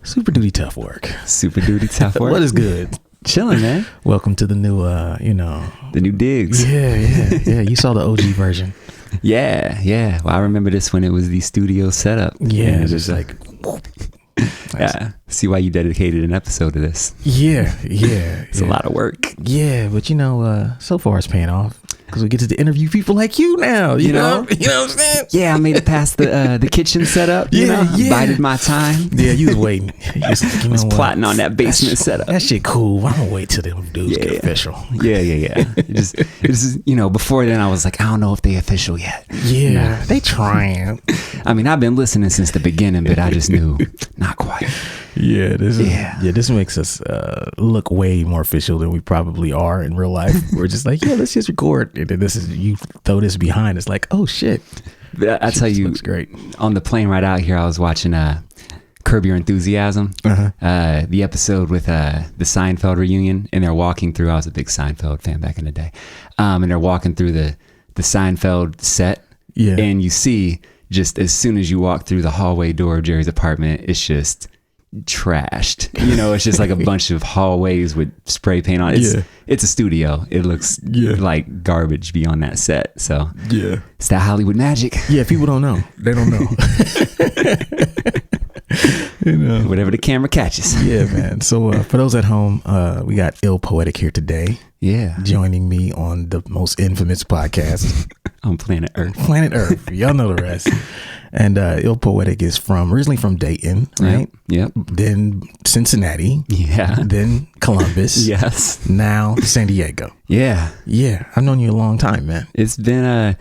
Super duty tough work. Super duty tough work. What is good? Chilling, man. Welcome to the new, The new digs. Yeah. You saw the OG version. Yeah. Well, I remember this when it was the studio setup. Yeah, it's just like. Yeah. See why you dedicated an episode to this. Yeah. It's a lot of work. Yeah, but so far it's paying off. Because we get to interview people like you now, you know? You know what I'm saying? Yeah, I made it past the kitchen setup. Yeah. Bided my time. Yeah, you was waiting. I was plotting on that basement setup. That shit cool. I'm going to wait till them dudes get official. Yeah. It just before then I was like, I don't know if they official yet. Yeah, they trying. I mean, I've been listening since the beginning, but I just knew not quite. Yeah, this makes us look way more official than we probably are in real life. We're just like, let's just record. And then you throw this behind. It's like, oh shit. I tell you, looks great. On the plane right out here, I was watching Curb Your Enthusiasm, the episode with the Seinfeld reunion, and they're walking through. I was a big Seinfeld fan back in the day, and they're walking through the Seinfeld set. Yeah, and you see just as soon as you walk through the hallway door of Jerry's apartment, it's just trashed. It's just like a bunch of hallways with spray paint on it. It's a studio. It looks like garbage beyond that set. So it's that Hollywood magic. Yeah, people don't know. They don't know. Whatever the camera catches. Yeah, man. So for those at home, we got Poetic here today. Yeah, joining me on the most infamous podcast on planet Earth. Y'all know the rest. And Poetic is originally from Dayton, right? Yep. Then Cincinnati. Yeah. Then Columbus. Yes. Now San Diego. Yeah. I've known you a long time, man. It's been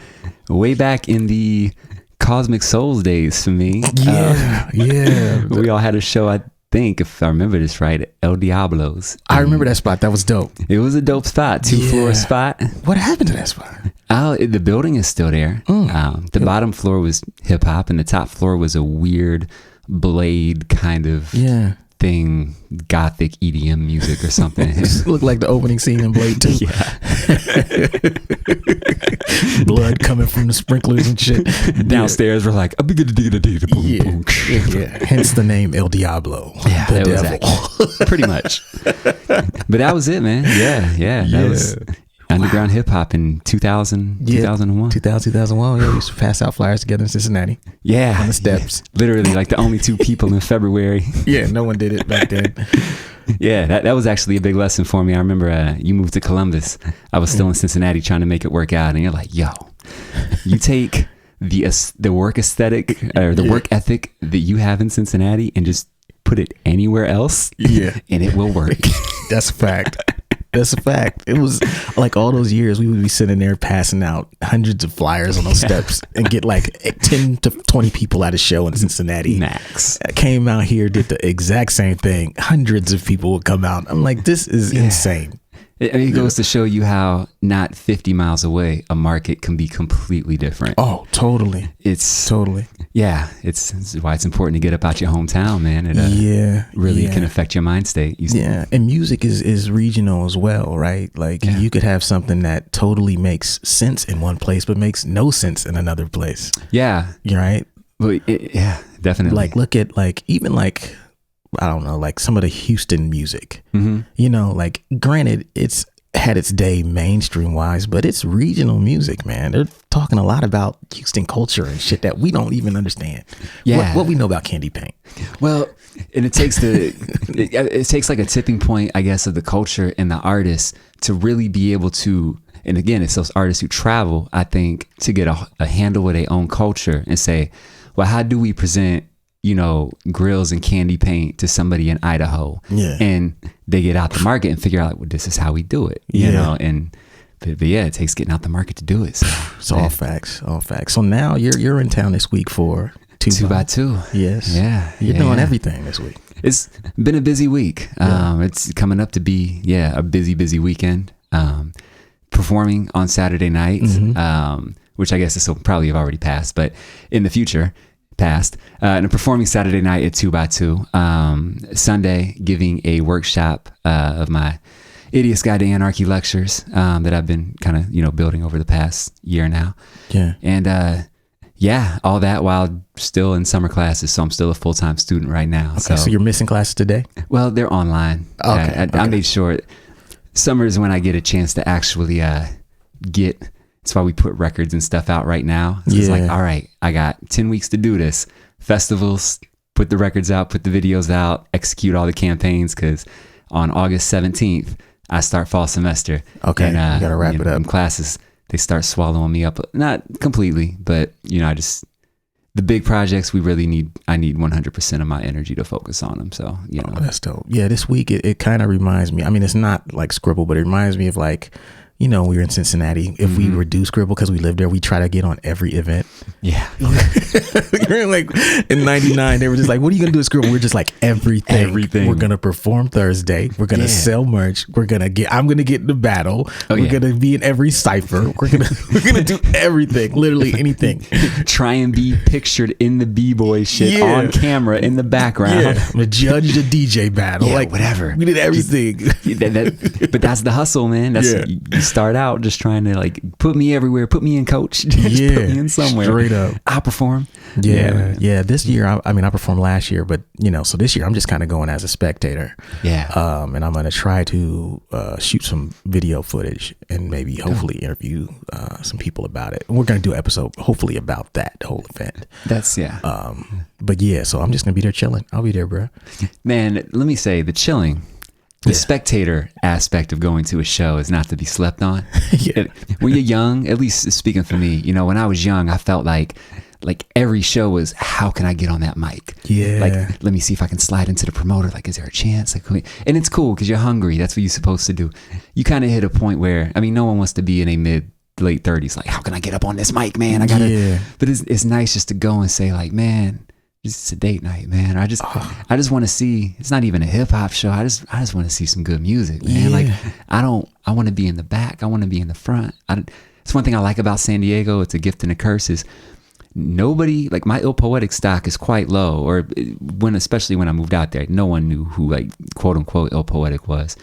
way back in the Cosmic Souls days for me. Yeah. We all had a show, I think, if I remember this right, El Diablo's. I remember that spot. That was dope. It was a dope spot, 2-floor spot. What happened to that spot? The building is still there. The bottom floor was hip hop, and the top floor was a weird Blade kind of thing, gothic EDM music or something. It looked like the opening scene in Blade 2. Yeah. Blood coming from the sprinklers and shit. Downstairs, we're like, hence the name El Diablo. Yeah, the devil. Exactly. Pretty much. But that was it, man. Yeah. That was underground hip hop in 2001. 2001. Yeah, we used to pass out flyers together in Cincinnati. Yeah. On the steps. Literally like the only two people in February. Yeah, no one did it back then. Yeah, that was actually a big lesson for me. I remember you moved to Columbus. I was still in Cincinnati trying to make it work out. And you're like, yo, you take the work aesthetic or the work ethic that you have in Cincinnati and just put it anywhere else. Yeah. And it will work. That's a fact. It was like all those years we would be sitting there passing out hundreds of flyers on those steps and get like 10 to 20 people at a show in Cincinnati. Max. I came out here, did the exact same thing. Hundreds of people would come out. I'm like, this is insane. It goes to show you how not 50 miles away, a market can be completely different. Oh, totally. It's totally. Yeah. It's why it's important to get up out your hometown, man. It really can affect your mind state. And music is regional as well, right? Like you could have something that totally makes sense in one place, but makes no sense in another place. Yeah. You're right. Well, definitely. Like look at I don't know, like some of the Houston music, like granted it's had its day mainstream wise, but it's regional music, man. They're talking a lot about Houston culture and shit that we don't even understand. Yeah. What we know about candy paint. Well, and it takes it takes like a tipping point, I guess, of the culture and the artists to really be able to, and again, it's those artists who travel, I think, to get a handle with their own culture and say, well, how do we present grills and candy paint to somebody in Idaho? Yeah. And they get out the market and figure out, well, this is how we do it, you know? And, but it takes getting out the market to do it. So it's all facts. So now you're in town this week for 2x2. Yes. Yeah. You're doing everything this week. It's been a busy week. It's coming up to be, a busy weekend. Performing on Saturday night, which I guess this will probably have already passed, but in the future, and performing Saturday night at 2x2. Sunday, giving a workshop of my Idiot's Guide to Anarchy lectures that I've been kind of building over the past year now. Yeah. And Yeah, all that while still in summer classes. So I'm still a full-time student right now. Okay, so you're missing classes today? Well, they're online. Okay, I made sure summer is when I get a chance to actually get. That's why we put records and stuff out right now. So it's like, all right, I got 10 weeks to do this. Festivals, put the records out, put the videos out, execute all the campaigns, because on August 17th, I start fall semester. Okay, and, you gotta wrap it up. Classes, they start swallowing me up. Not completely, but the big projects I need 100% of my energy to focus on them. So, that's dope. Yeah, this week, it kind of reminds me, I mean, it's not like Scribble, but it reminds me of like, we were in Cincinnati. If we were do Scribble, because we lived there, we try to get on every event. Yeah. Like in 99, they were just like, what are you going to do at Scribble? We're just like, everything. We're going to perform Thursday. We're going to sell merch. I'm going to get in the battle. We're going to be in every cipher. We're going to do everything, literally anything. Try and be pictured in the B-boy shit on camera in the background. Yeah. I'm going to judge the DJ battle. Yeah, like whatever. We did everything. But that's the hustle, man. You start out just trying to like put me everywhere, put me in, coach. Just put me in somewhere. Straight up. I perform. Yeah. This year, I performed last year, but so this year I'm just kind of going as a spectator. Yeah. And I'm going to try to shoot some video footage and maybe hopefully interview some people about it. And we're going to do an episode hopefully about that whole event. But yeah, so I'm just going to be there chilling. I'll be there, bro. Man, let me say the chilling. The spectator aspect of going to a show is not to be slept on. When you're young, at least speaking for me, when I was young, I felt like every show was, how can I get on that mic? Yeah. Like, let me see if I can slide into the promoter. Like, is there a chance? And it's cool because you're hungry. That's what you're supposed to do. You kind of hit a point where, no one wants to be in a late 30s. Like, how can I get up on this mic, man? I gotta. But it's nice just to go and say, like, man, it's a date night, man. I just want to see. It's not even a hip hop show. I just want to see some good music, man. Like, I want to be in the back. I want to be in the front. It's one thing I like about San Diego. It's a gift and a curse. Is nobody, like, my Poetic stock is quite low, or especially when I moved out there, no one knew who, like, quote unquote Poetic was.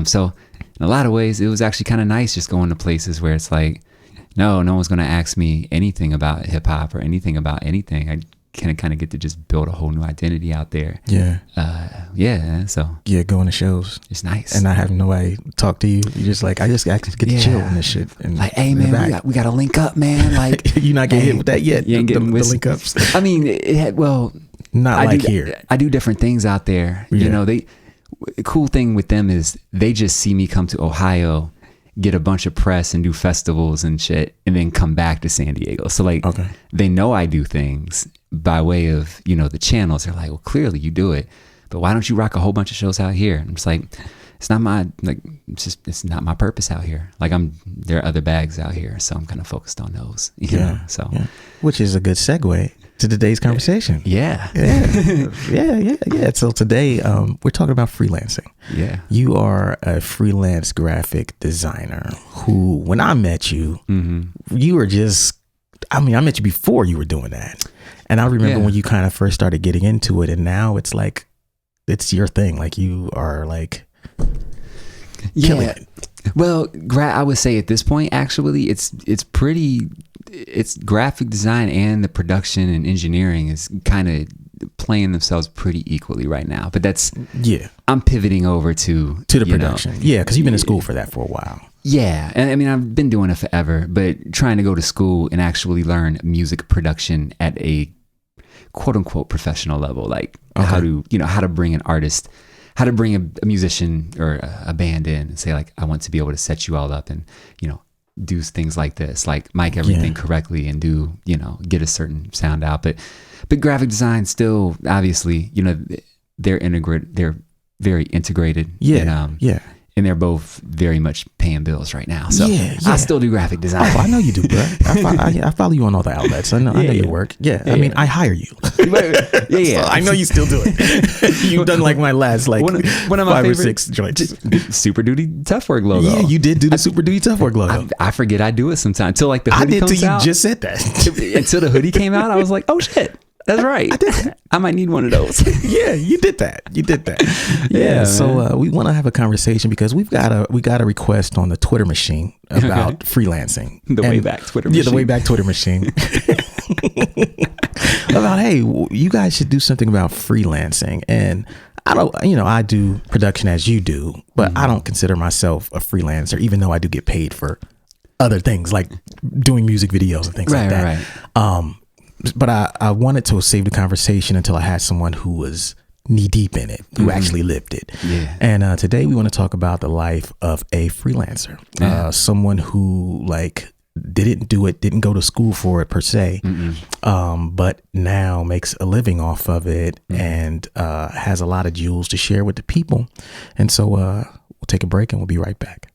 So in a lot of ways, it was actually kind of nice just going to places where it's like, no one's going to ask me anything about hip hop or anything about anything. I kind of get to just build a whole new identity out there. So going to shows, it's nice, and I have nobody talk to you. You're just like, I just actually get to chill on this shit, and like, hey man, we got to link up, man. Like, you're not getting hit with that yet. You ain't getting the link ups. I mean, here. I do different things out there. The cool thing with them is they just see me come to Ohio, get a bunch of press and do festivals and shit, and then come back to San Diego. So like, they know I do things by way of, the channels. They're like, well, clearly you do it, but why don't you rock a whole bunch of shows out here? And I'm just like, it's not not my purpose out here. Like, there are other bags out here. So I'm kind of focused on those, which is a good segue to today's conversation. Yeah. So today, we're talking about freelancing. Yeah. You are a freelance graphic designer who, when I met you, you were just, I met you before you were doing that. And I remember when you kind of first started getting into it, and now it's like, it's your thing. Like, you are like killing it. Well, I would say at this point, actually, it's graphic design and the production and engineering is kind of playing themselves pretty equally right now. But I'm pivoting over to the production. Because you've been in school for that for a while. Yeah. And I've been doing it forever, but trying to go to school and actually learn music production at a quote unquote professional level, like how to bring an artist, how to bring a musician or a band in and say, like, I want to be able to set you all up and, do things like this, like mic everything correctly and do, get a certain sound out. But graphic design still, obviously, they're very integrated. And they're both very much paying bills right now. So I still do graphic design. I know you do, bro. I follow you on all the outlets. I know your work. I hire you. So I know you still do it. You've done like my last one of my 5 or 6 joints. Super Duty Tough Work logo. Yeah, you did do the Super Duty Tough Work logo. I forget I do it sometimes until like the hoodie comes out. You just said that. Until the hoodie came out, I was like, oh shit. That's right. I might need one of those. You did that. Yeah. So we want to have a conversation because we got a request on the Twitter machine about freelancing. The Wayback Twitter machine. Yeah, the Wayback Twitter machine. about, hey, you guys should do something about freelancing. And I don't, I do production as you do, but I don't consider myself a freelancer, even though I do get paid for other things like doing music videos and things like that. Right. But I wanted to save the conversation until I had someone who was knee deep in it, who actually lived it. Yeah. And today we want to talk about the life of a freelancer, someone who didn't go to school for it per se, but now makes a living off of it and has a lot of jewels to share with the people. And so we'll take a break and we'll be right back.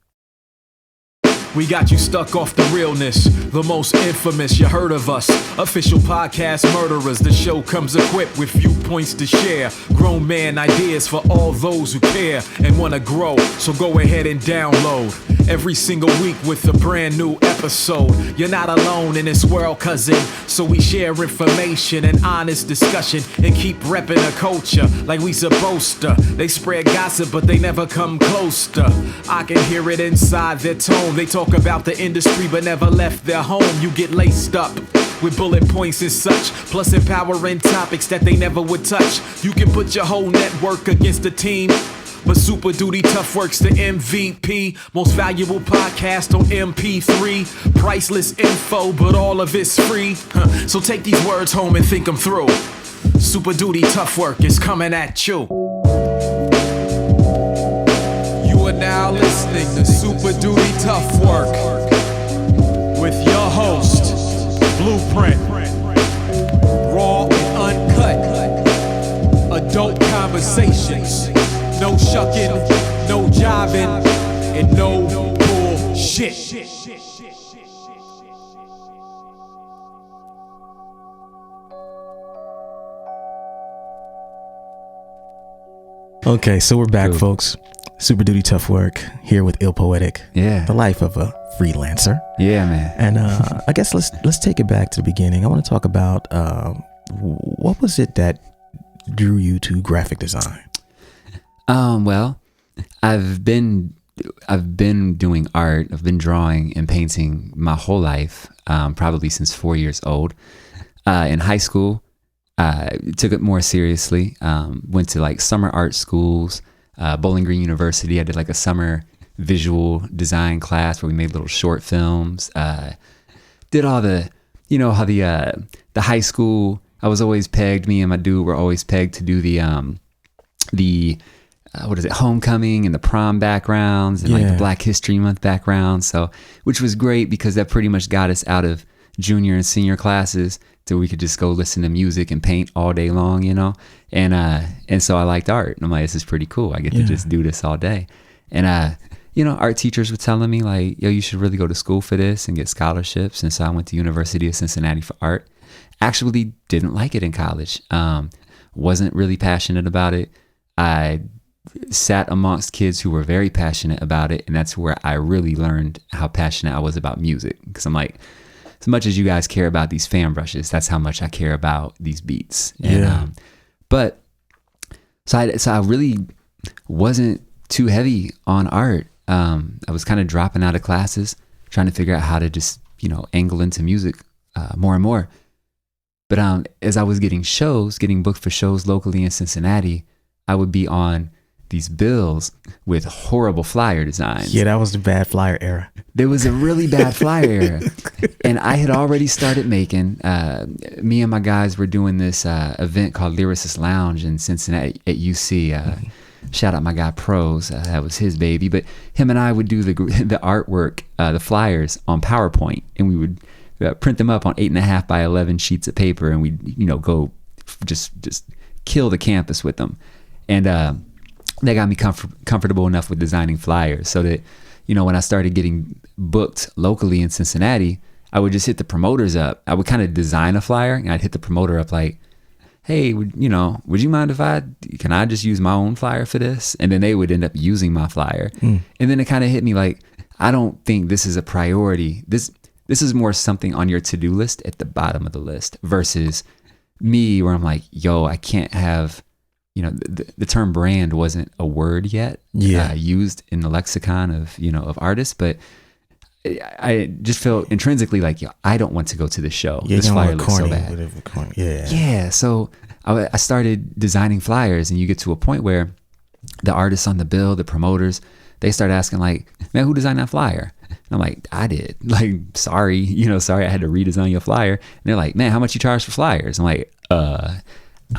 We got you stuck off the realness, the most infamous, you heard of us. Official podcast murderers, the show comes equipped with viewpoints to share. Grown man ideas for all those who care and want to grow, so go ahead and download. Every single week with a brand new episode. You're not alone in this world, cousin, so we share information and honest discussion and keep repping the culture like we supposed to. They spread gossip, but they never come close to. I can hear it inside their tone. They talk about the industry but never left their home. You get laced up with bullet points and such, plus empowering topics that they never would touch. You can put your whole network against the team, but Super Duty Tough Work's the MVP. Most valuable podcast on MP3. Priceless info, but all of it's free. So take these words home and think them through. Super Duty Tough Work is coming at you. You are now listening to Super Duty Tough Work with your host, Blueprint. Raw and uncut. Adult conversations. No shucking, no jiving, and no bullshit. Okay, so we're back, folks. Super Duty Tough Work here with Poetic. Yeah. The life of a freelancer. Yeah, man. And I guess let's take it back to the beginning. I want to talk about what was it that drew you to graphic design? Well, I've been doing art. I've been drawing and painting my whole life, probably since 4 years old. In high school, took it more seriously. Went to summer art schools, Bowling Green University. I did a summer visual design class where we made little short films. Did all the, how the high school. I was always pegged. Me and my dude were always pegged to do the homecoming and the prom backgrounds and the Black History Month backgrounds. So, which was great because that pretty much got us out of junior and senior classes so we could just go listen to music and paint all day long, and so I liked art. And I'm like, this is pretty cool. I get to just do this all day. And, art teachers were telling me yo, you should really go to school for this and get scholarships. And so I went to University of Cincinnati for art. Actually didn't like it in college. Wasn't really passionate about it. I sat amongst kids who were very passionate about it, and that's where I really learned how passionate I was about music. Because I'm like, as much as you guys care about these fan brushes, that's how much I care about these beats. And, so I really wasn't too heavy on art. I was kind of dropping out of classes, trying to figure out how to just angle into music more and more. But as I was getting booked for shows locally in Cincinnati, I would be on these bills with horrible flyer designs. Yeah, that was the bad flyer era. There was a really bad flyer era. And I had already started making, me and my guys were doing this event called Lyricist Lounge in Cincinnati at UC. Shout out my guy Pros, that was his baby. But him and I would do the artwork, the flyers on PowerPoint, and we would print them up on 8.5 by 11 sheets of paper, and we'd go just kill the campus with them. And that got me comfortable enough with designing flyers so that, when I started getting booked locally in Cincinnati, I would just hit the promoters up. I would kind of design a flyer and I'd hit the promoter up like, hey, would you mind can I just use my own flyer for this? And then they would end up using my flyer. And then it kind of hit me like, I don't think this is a priority. This is more something on your to-do list at the bottom of the list versus me where I'm like, yo, I can't have, the term brand wasn't a word yet used in the lexicon of artists, but I just felt intrinsically like, yo, I don't want to go to the show. Yeah, this flyer looks so corny, bad. Yeah. Yeah. So I started designing flyers, and you get to a point where the artists on the bill, the promoters, they start asking like, man, who designed that flyer? And I'm like, I did. Like, sorry, I had to redesign your flyer. And they're like, man, how much you charge for flyers? I'm like, I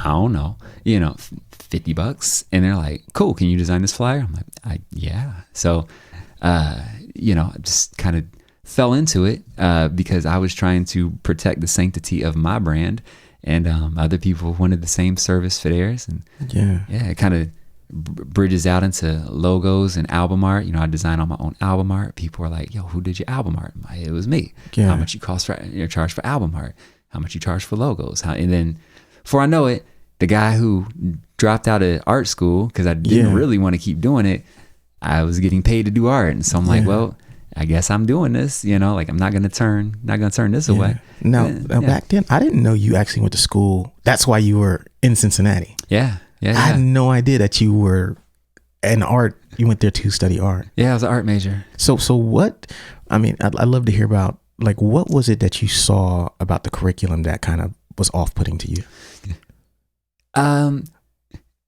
don't know, $50. And they're like, cool, can you design this flyer? I'm like, yeah. So, I just kind of fell into it because I was trying to protect the sanctity of my brand, and other people wanted the same service for theirs. And it kind of bridges out into logos and album art. I design all my own album art. People are like, yo, who did your album art? It was me. Yeah. How much you charge for album art? How much you charge for logos? And then before I know it, the guy who dropped out of art school because I didn't really want to keep doing it, I was getting paid to do art. And so I'm like, well, I guess I'm doing this, like I'm not going to turn this away. Now, back then, I didn't know you actually went to school. That's why you were in Cincinnati. Yeah. I had no idea that you were in art. You went there to study art. Yeah, I was an art major. So what, I'd love to hear about, like, what was it that you saw about the curriculum that kind of was off-putting to you?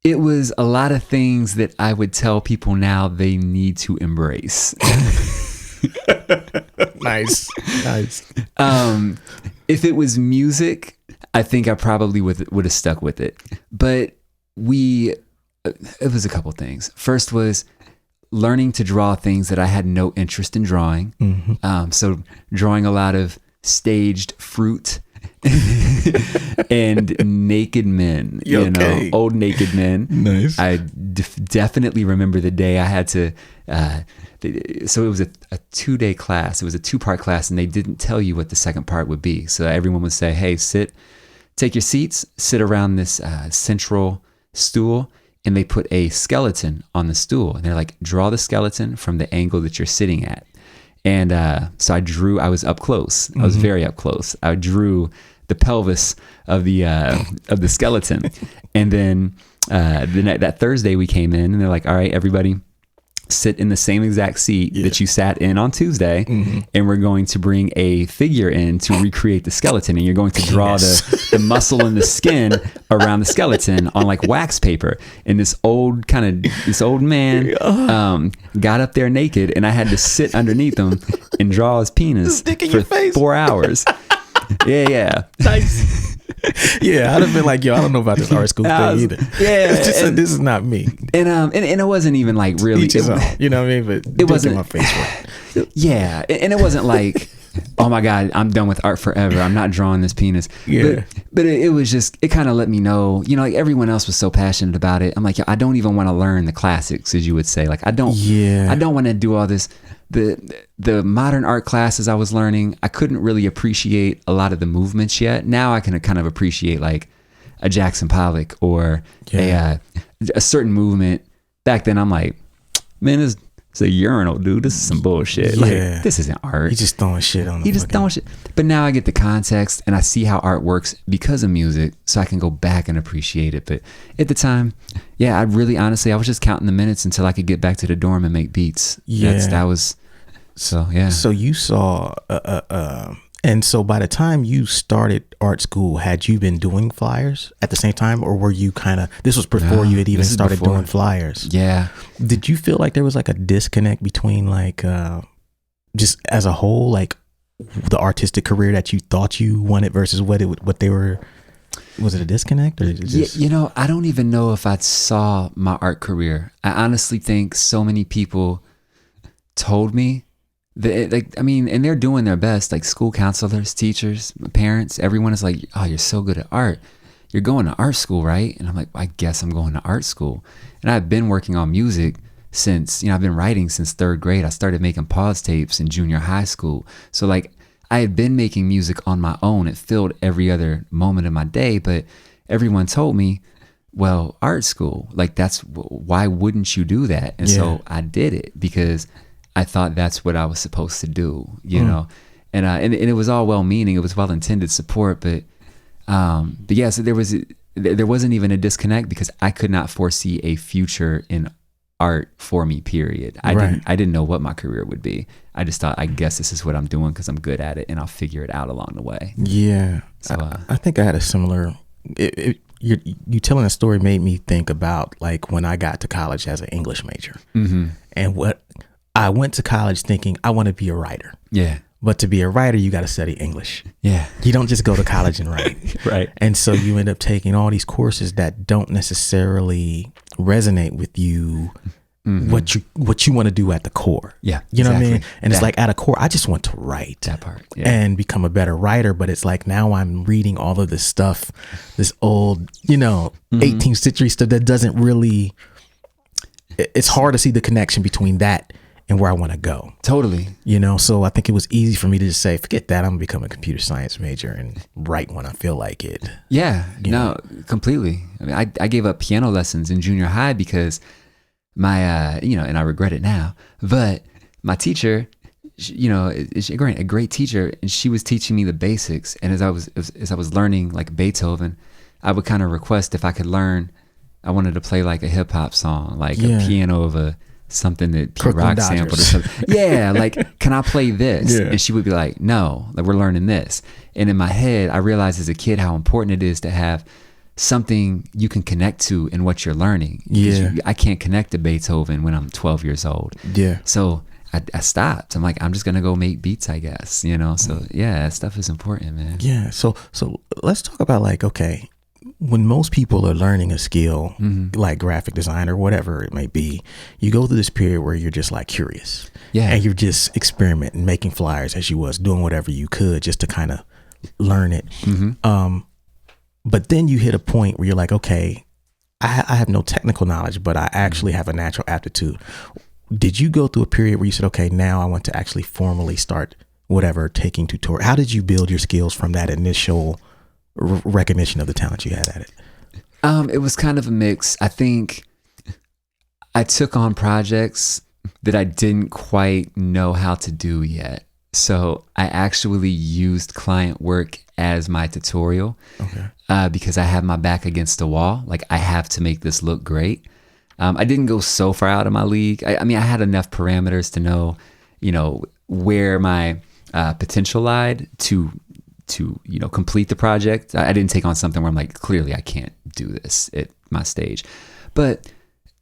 It was a lot of things that I would tell people now they need to embrace. Nice. If it was music, I think I probably would have stuck with it. But it was a couple things. First was learning to draw things that I had no interest in drawing. Mm-hmm. So drawing a lot of staged fruit and naked men, old naked men. Nice. I definitely remember the day I had to, so it was a 2-day class. It was a 2-part class, and they didn't tell you what the second part would be. So everyone would say, hey, take your seats, sit around this central stool, and they put a skeleton on the stool. And they're like, draw the skeleton from the angle that you're sitting at. And so I was up close. I was very up close. I drew the pelvis of the skeleton. And then that Thursday we came in, and they're like, all right, everybody sit in the same exact seat that you sat in on Tuesday. Mm-hmm. And we're going to bring a figure in to recreate the skeleton. And you're going to draw the muscle and the skin around the skeleton on like wax paper. And this old man got up there naked, and I had to sit underneath him and draw his penis for 4 hours. Yeah. Nice. Yeah, I'd have been like, yo, I don't know about this art school thing either. Yeah, it's just this is not me. And it wasn't even like really. You know what I mean? But it wasn't my face for it. Yeah, and it wasn't like, oh my God, I'm done with art forever. I'm not drawing this penis. Yeah. But it was just, it kind of let me know, like everyone else was so passionate about it. I'm like, yo, I don't even want to learn the classics, as you would say. Like I don't want to do all this. The modern art classes I was learning, I couldn't really appreciate a lot of the movements yet. Now I can kind of appreciate like a Jackson Pollock or a certain movement. Back then I'm like, man, it's a urinal, dude. This is some bullshit. Yeah. Like, this isn't art. He's just throwing shit on. Throwing shit. But now I get the context, and I see how art works because of music, so I can go back and appreciate it. But at the time, I really, honestly, I was just counting the minutes until I could get back to the dorm and make beats. So you saw, and so by the time you started art school, had you been doing flyers at the same time, or were you this was before you had even started doing flyers? Yeah. Did you feel like there was like a disconnect between like, just as a whole, like the artistic career that you thought you wanted versus what they were? Was it a disconnect, or just... I don't even know if I saw my art career. I honestly think so many people told me that, and they're doing their best, like school counselors, teachers, parents, everyone is like, oh, you're so good at art. You're going to art school, right? And I'm like, I guess I'm going to art school. And I've been working on music since, I've been writing since 3rd grade. I started making pause tapes in junior high school. So like I had been making music on my own. It filled every other moment of my day, but everyone told me, well, art school, like why wouldn't you do that? And so I did it because I thought that's what I was supposed to do, know, and it was all well-meaning. It was well-intended support, but so there wasn't even a disconnect because I could not foresee a future in art for me, period. I didn't know what my career would be. I just thought, I guess this is what I'm doing because I'm good at it, and I'll figure it out along the way. Yeah. So I think I had a similar, you telling a story made me think about like when I got to college as an English major, and what I went to college thinking I want to be a writer. Yeah. But to be a writer, you got to study English. Yeah. You don't just go to college and write. Right. And so you end up taking all these courses that don't necessarily resonate with you, what you want to do at the core. Yeah. You know what I mean? And it's like at a core, I just want to write. That part. Yeah. And become a better writer. But it's like now I'm reading all of this stuff, this old, 18th century stuff that doesn't really, it's hard to see the connection between that and where I want to go. Totally. So I think it was easy for me to just say, forget that. I'm gonna become a computer science major and write when I feel like it. Yeah, completely. I mean, I gave up piano lessons in junior high because my, and I regret it now, but my teacher, is a great teacher, and she was teaching me the basics. And as I was learning like Beethoven, I would kind of request if I could learn, I wanted to play like a hip hop song, like a piano of something that Pete Rock sampled or something. Yeah, like, can I play this? Yeah. And she would be like, no, like, we're learning this. And in my head, I realized as a kid how important it is to have something you can connect to in what you're learning. Yeah. I can't connect to Beethoven when I'm 12 years old. Yeah. So I stopped. I'm like, I'm just going to go make beats, I guess, So yeah, that stuff is important, man. Yeah. So let's talk about like, okay, when most people are learning a skill like graphic design or whatever it may be, you go through this period where you're just like curious. Yeah. And you're just experimenting, making flyers as you was, doing whatever you could just to kind of learn it. But then you hit a point where you're like, okay, I have no technical knowledge, but I actually have a natural aptitude. Did you go through a period where you said, okay, now I want to actually formally start taking tutorial? How did you build your skills from that initial recognition of the talent you had at it? It was kind of a mix. I think I took on projects that I didn't quite know how to do yet. So I actually used client work as my tutorial. Okay. Because I have my back against the wall. Like, I have to make this look great. I didn't go so far out of my league. I mean, I had enough parameters to know, where my potential lied to complete the project. I didn't take on something where I'm like, clearly I can't do this at my stage. But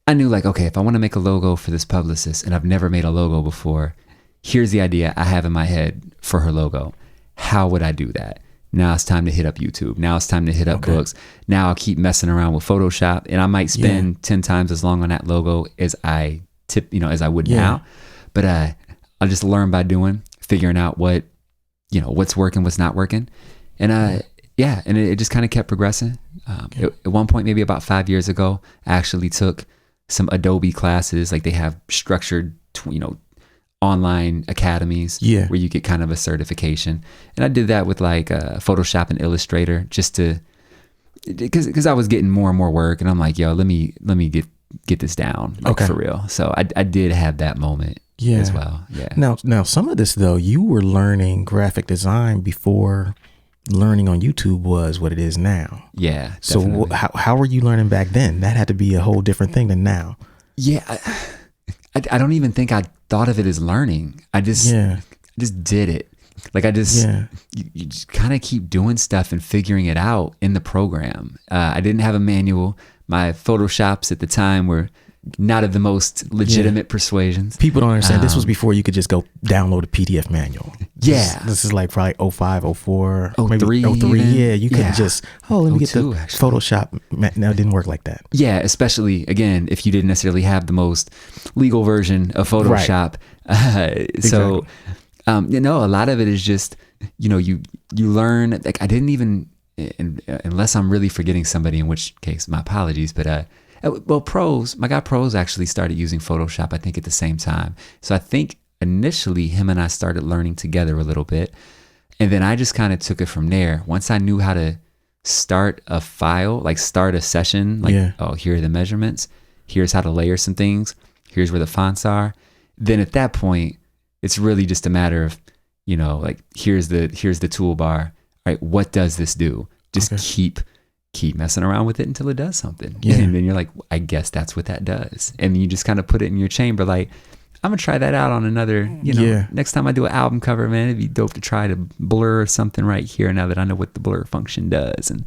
I knew like, okay, if I want to make a logo for this publicist and I've never made a logo before, here's the idea I have in my head for her logo. How would I do that? Now it's time to hit up YouTube. Now it's time to hit up books. Now I'll keep messing around with Photoshop, and I might spend 10 times as long on that logo as I would now. But I'll just learn by doing, figuring out what's working, what's not working. And and it just kind of kept progressing. At one point, maybe about 5 years ago, I actually took some Adobe classes. Like, they have structured, online academies where you get kind of a certification. And I did that with like Photoshop and Illustrator just because I was getting more and more work, and I'm like, yo, let me get this down for real. So I did have that moment as well. Yeah. Now some of this though, you were learning graphic design before learning on YouTube was what it is now. Yeah. So how were you learning back then? That had to be a whole different thing than now. Yeah. I don't even think I thought of it as learning. I just did it. Like, I just, you just kind of keep doing stuff and figuring it out in the program. I didn't have a manual. My Photoshops at the time were not of the most legitimate persuasions. People don't understand. This was before you could just go download a PDF manual. This is like probably 05, 04, 03. 03. Yeah, you couldn't just, let me get the Photoshop. No, it didn't work like that. Yeah, especially, again, if you didn't necessarily have the most legal version of Photoshop. Right. So, a lot of it is just, you learn, like, I didn't even, unless I'm really forgetting somebody, in which case, my apologies, but, my guy Pros actually started using Photoshop, I think, at the same time. So I think initially him and I started learning together a little bit. And then I just kind of took it from there. Once I knew how to start a file, like start a session, like, here are the measurements. Here's how to layer some things. Here's where the fonts are. Then at that point, it's really just a matter of, like, here's the toolbar. All right, what does this do? Just keep keep messing around with it until it does something. Yeah. And then you're like, I guess that's what that does. And you just kind of put it in your chamber, like, I'm gonna try that out on another, next time I do an album cover, man, it'd be dope to try to blur something right here now that I know what the blur function does. And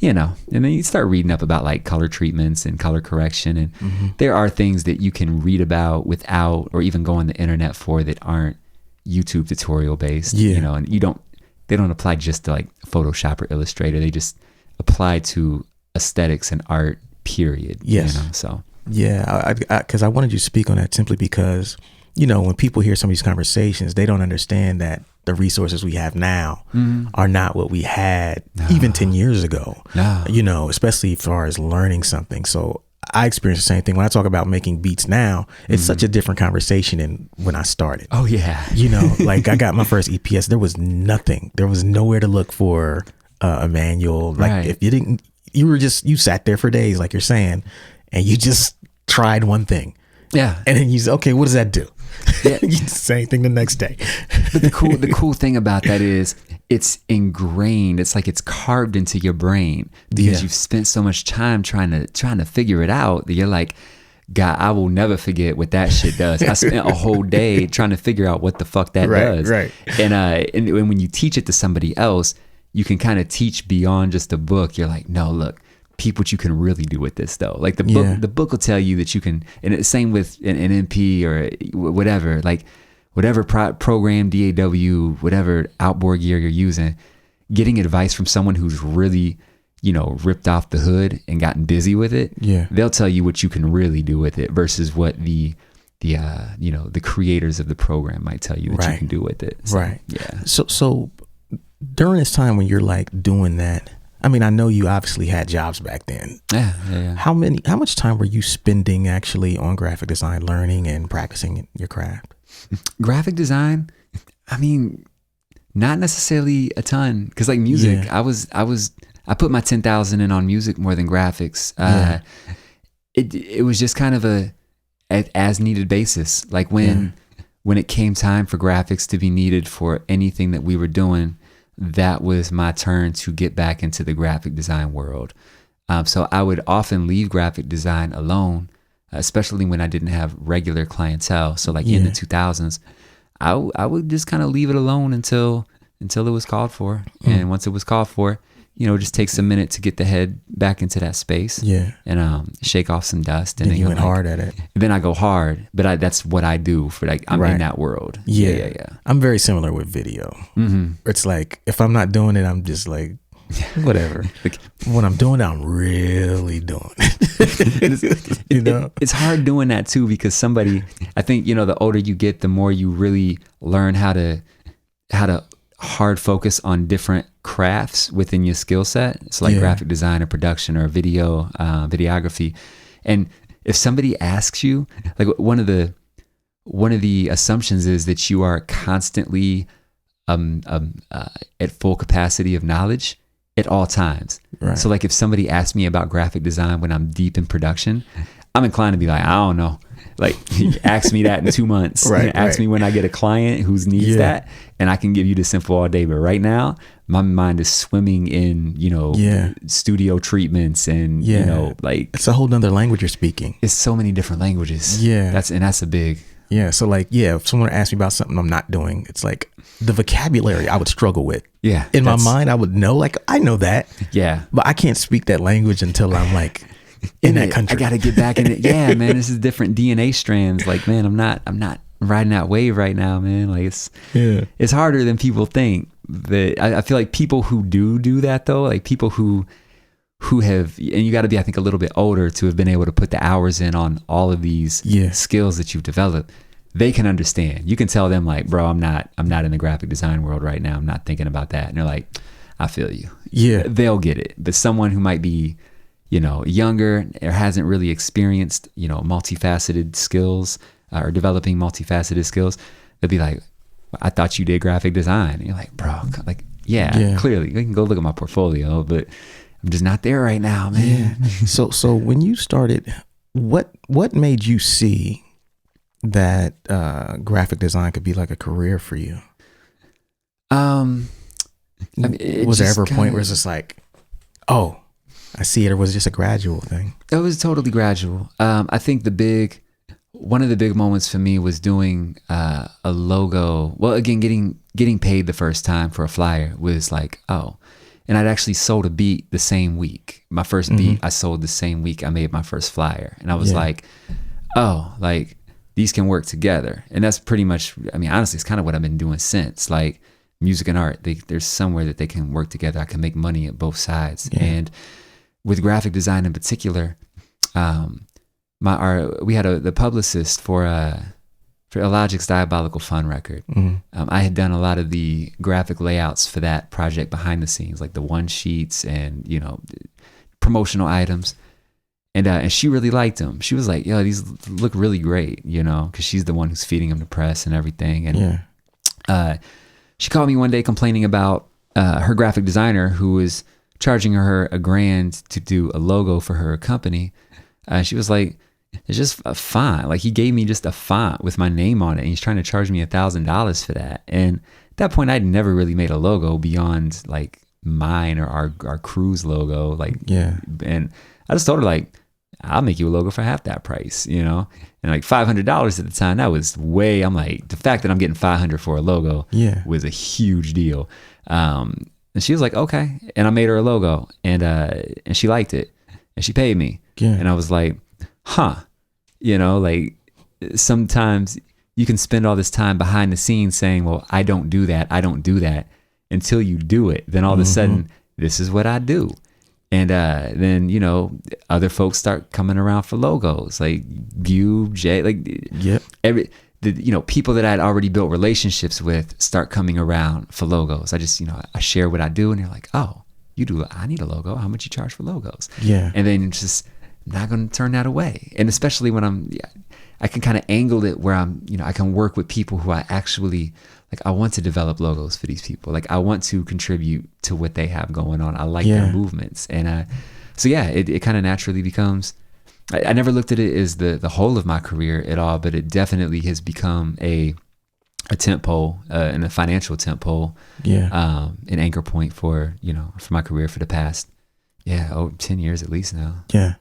and then you start reading up about like color treatments and color correction. And there are things that you can read about without, or even go on the internet for, that aren't YouTube tutorial based, and they don't apply just to like Photoshop or Illustrator. They just apply to aesthetics and art, period. Yes. So. Yeah, because I wanted you to speak on that simply because, when people hear some of these conversations, they don't understand that the resources we have now are not what we had even 10 years ago, especially as far as learning something. So I experienced the same thing. When I talk about making beats now, it's such a different conversation than when I started. Oh, yeah. Like I got my first EPS. There was nothing. There was nowhere to look for a manual. Like if you didn't, you sat there for days, like you're saying, and you just tried one thing. Yeah. And then you say, okay, what does that do? Yeah. You do the same thing the next day. But the cool thing about that is it's ingrained. It's like it's carved into your brain because you've spent so much time trying to figure it out that you're like, God, I will never forget what that shit does. I spent a whole day trying to figure out what the fuck that does. Right. And when you teach it to somebody else, you can kind of teach beyond just the book. You're like, no, look, peep what you can really do with this though. Like the book will tell you that you can, and it's same with an MP or whatever, like whatever program, DAW, whatever outboard gear you're using, getting advice from someone who's really, ripped off the hood and gotten busy with it. Yeah. They'll tell you what you can really do with it versus what the creators of the program might tell you that you can do with it. So, right. Yeah. So during this time when you're like doing that, I mean, I know you obviously had jobs back then. Yeah. How much time were you spending actually on graphic design, learning and practicing your craft? Graphic design, I mean, not necessarily a ton, because like music, I put my 10,000 in on music more than graphics. It was just kind of a as needed basis. Like when it came time for graphics to be needed for anything that we were doing, that was my turn to get back into the graphic design world. So I would often leave graphic design alone, especially when I didn't have regular clientele. So like in the 2000s, I would just kind of leave it alone until it was called for. And once it was called for, it just takes a minute to get the head back into that space. Yeah. And shake off some dust. And then you went hard at it. Then I go hard, but that's what I do for like, I'm in that world. Yeah. I'm very similar with video. It's like, if I'm not doing it, I'm just like, whatever. When I'm doing it, I'm really doing it. It's hard doing that too, because I think, the older you get, the more you really learn how to hard focus on different crafts within your skill set. So like graphic design or production or video, videography. And if somebody asks you, like one of the assumptions is that you are constantly at full capacity of knowledge at all times. Right. So like if somebody asks me about graphic design when I'm deep in production, I'm inclined to be like, I don't know. Like, ask me that in 2 months. Ask me when I get a client who needs that, and I can give you this info all day. But right now, my mind is swimming in, studio treatments and, like... It's a whole nother language you're speaking. It's so many different languages. Yeah. That's a big... Yeah. So like, if someone asks me about something I'm not doing, it's like the vocabulary I would struggle with. Yeah. In my mind, I would know, like, I know that. Yeah. But I can't speak that language until I'm like... in that country. I got to get back in it. Yeah, man, this is different DNA strands. Like, man, I'm not riding that wave right now, man. Like it's harder than people think. I feel like people who do that though, like people who have, and you got to be, I think, a little bit older to have been able to put the hours in on all of these skills that you've developed. They can understand. You can tell them like, bro, I'm not in the graphic design world right now. I'm not thinking about that. And they're like, I feel you. Yeah, they'll get it. But someone who might be, younger or hasn't really experienced, multifaceted skills or developing multifaceted skills, they'll be like, I thought you did graphic design. And you're like, bro, like, clearly you can go look at my portfolio, but I'm just not there right now, man. Yeah. So when you started, what made you see that graphic design could be like a career for you? I mean, was there ever a point where it's just like, oh, I see it. Or was it just a gradual thing? It was totally gradual. I think one of the big moments for me was doing a logo. Well, again, getting paid the first time for a flyer was like, oh, and I'd actually sold a beat the same week. My first beat I sold the same week I made my first flyer. And I was like, oh, like these can work together. And that's pretty much, I mean, honestly, it's kind of what I've been doing since. Like music and art, there's somewhere that they can work together. I can make money at both sides. Yeah. And with graphic design in particular, we had the publicist for Illogic's Diabolical Fun record. I had done a lot of the graphic layouts for that project behind the scenes, like the one sheets and promotional items. And she really liked them. She was like, "Yo, these look really great," because she's the one who's feeding them the press and everything. And she called me one day complaining about her graphic designer who was charging her $1,000 to do a logo for her company. She was like, it's just a font. Like he gave me just a font with my name on it, and he's trying to charge me $1,000 for that. And at that point, I'd never really made a logo beyond like mine or our crew's logo. Like, and I just told her like, I'll make you a logo for half that price, and like $500 at the time, that was way. I'm like, the fact that I'm getting $500 for a logo was a huge deal. And she was like, okay, and I made her a logo, and she liked it, and she paid me, and I was like, huh, like sometimes you can spend all this time behind the scenes saying, well, I don't do that until you do it. Then all of a sudden, this is what I do. And then, other folks start coming around for logos, like you, Jay, like people that I'd already built relationships with start coming around for logos. I just, I share what I do, and they're like, oh, I need a logo. How much you charge for logos? Yeah. And then it's just not going to turn that away. And especially when I can kind of angle it where I can work with people who I actually, like, I want to develop logos for these people. Like, I want to contribute to what they have going on. I like their movements. And so, it kind of naturally becomes, I never looked at it as the whole of my career at all, but it definitely has become a tent pole and a financial tent pole, an anchor point for my career for the past 10 years at least now. Yeah,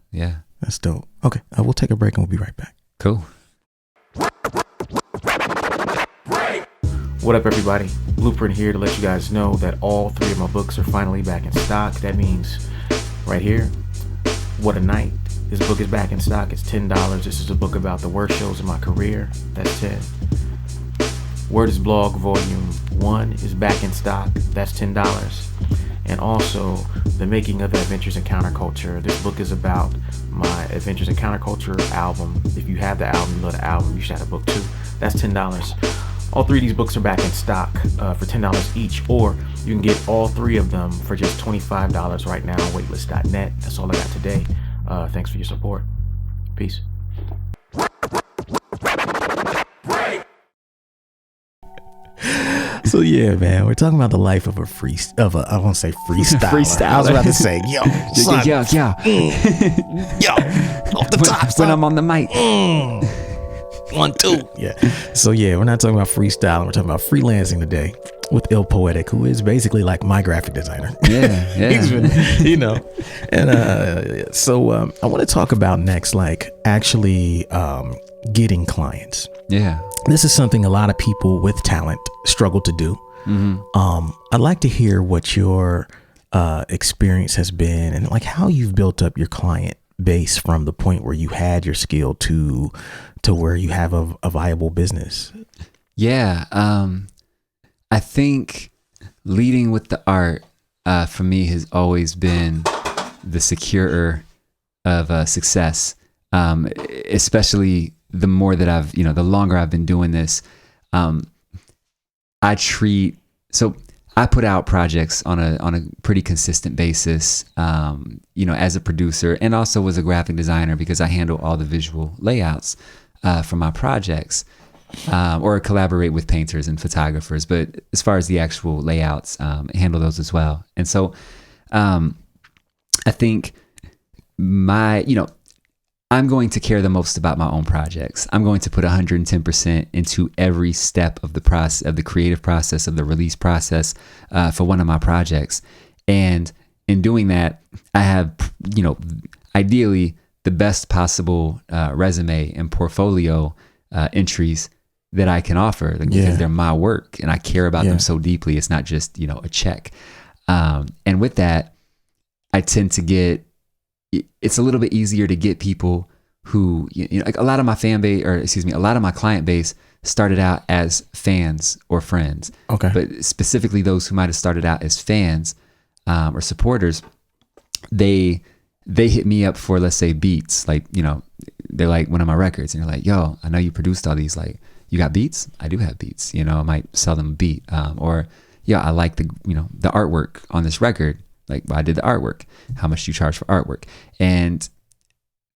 that's dope. Okay, we'll take a break and we'll be right back. Cool. What up, everybody? Blueprint here to let you guys know that all 3 of my books are finally back in stock. That means right here, What a Night. This book is back in stock. It's $10. This is a book about the worst shows in my career. That's 10. Word is Blog Volume 1 is back in stock. That's $10. And also, The Making of Adventures in Counterculture. This book is about my Adventures in Counterculture album. If you have the album, you love the album, you should have a book too. That's $10. All 3 of these books are back in stock for $10 each, or you can get all 3 of them for just $25 right now on waitlist.net. That's all I got today. Thanks for your support. Peace. So yeah, man, we're talking about the life of I won't say freestyler. Freestyler. I was about to say, yo, son. Yo. Off the top, son. When I'm on the mic. 1, 2. Yeah. So yeah, we're not talking about freestyling. We're talking about freelancing today with Poetic, who is basically like my graphic designer. Yeah. He's been, and so I want to talk about next, like actually getting clients. Yeah. This is something a lot of people with talent struggle to do. I'd like to hear what your experience has been and like how you've built up your client base from the point where you had your skill to where you have a viable business. Yeah. I think leading with the art for me has always been the securer of success, especially the more that I've, the longer I've been doing this. I put out projects on a pretty consistent basis, as a producer and also as a graphic designer, because I handle all the visual layouts for my projects, or collaborate with painters and photographers. But as far as the actual layouts, handle those as well. And so I think I'm going to care the most about my own projects. I'm going to put 110% into every step of the process, of the creative process, of the release process for one of my projects. And in doing that, I have, ideally the best possible resume and portfolio entries that I can offer, because they're my work and I care about them so deeply. It's not just, a check. And with that, I tend to get, it's a little bit easier to get people who, like a lot of my a lot of my client base started out as fans or friends. Okay. But specifically those who might have started out as fans or supporters, they hit me up for, let's say, beats. Like, they're like, one of my records, and they're like, yo, I know you produced all these, like, you got beats? I do have beats. I might sell them a beat. Or, I like the artwork on this record. Like, I did the artwork. How much do you charge for artwork? And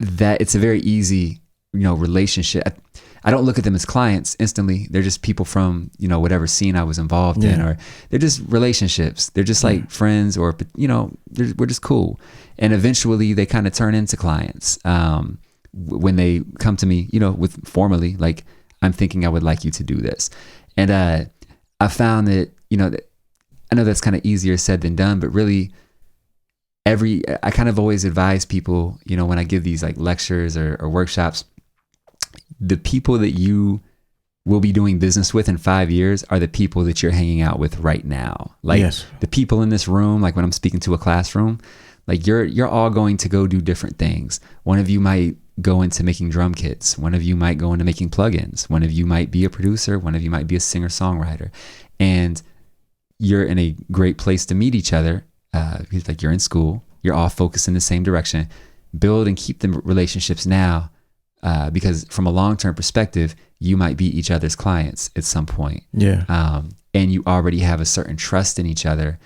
that it's a very easy, relationship. I don't look at them as clients instantly. They're just people from, whatever scene I was involved in, or they're just relationships. They're just like friends, or, we're just cool. And eventually they kind of turn into clients. When they come to me, with formally, like, I'm thinking I would like you to do this. And I found that, I know that's kind of easier said than done, but really I kind of always advise people, when I give these like lectures or workshops, the people that you will be doing business with in 5 years are the people that you're hanging out with right now. Like the people in this room, like when I'm speaking to a classroom, like you're all going to go do different things. One of you might go into making drum kits. One of you might go into making plugins. One of you might be a producer. One of you might be a singer-songwriter. And you're in a great place to meet each other. Because like you're in school, you're all focused in the same direction. Build and keep the relationships now, because from a long-term perspective, you might be each other's clients at some point. And you already have a certain trust in each other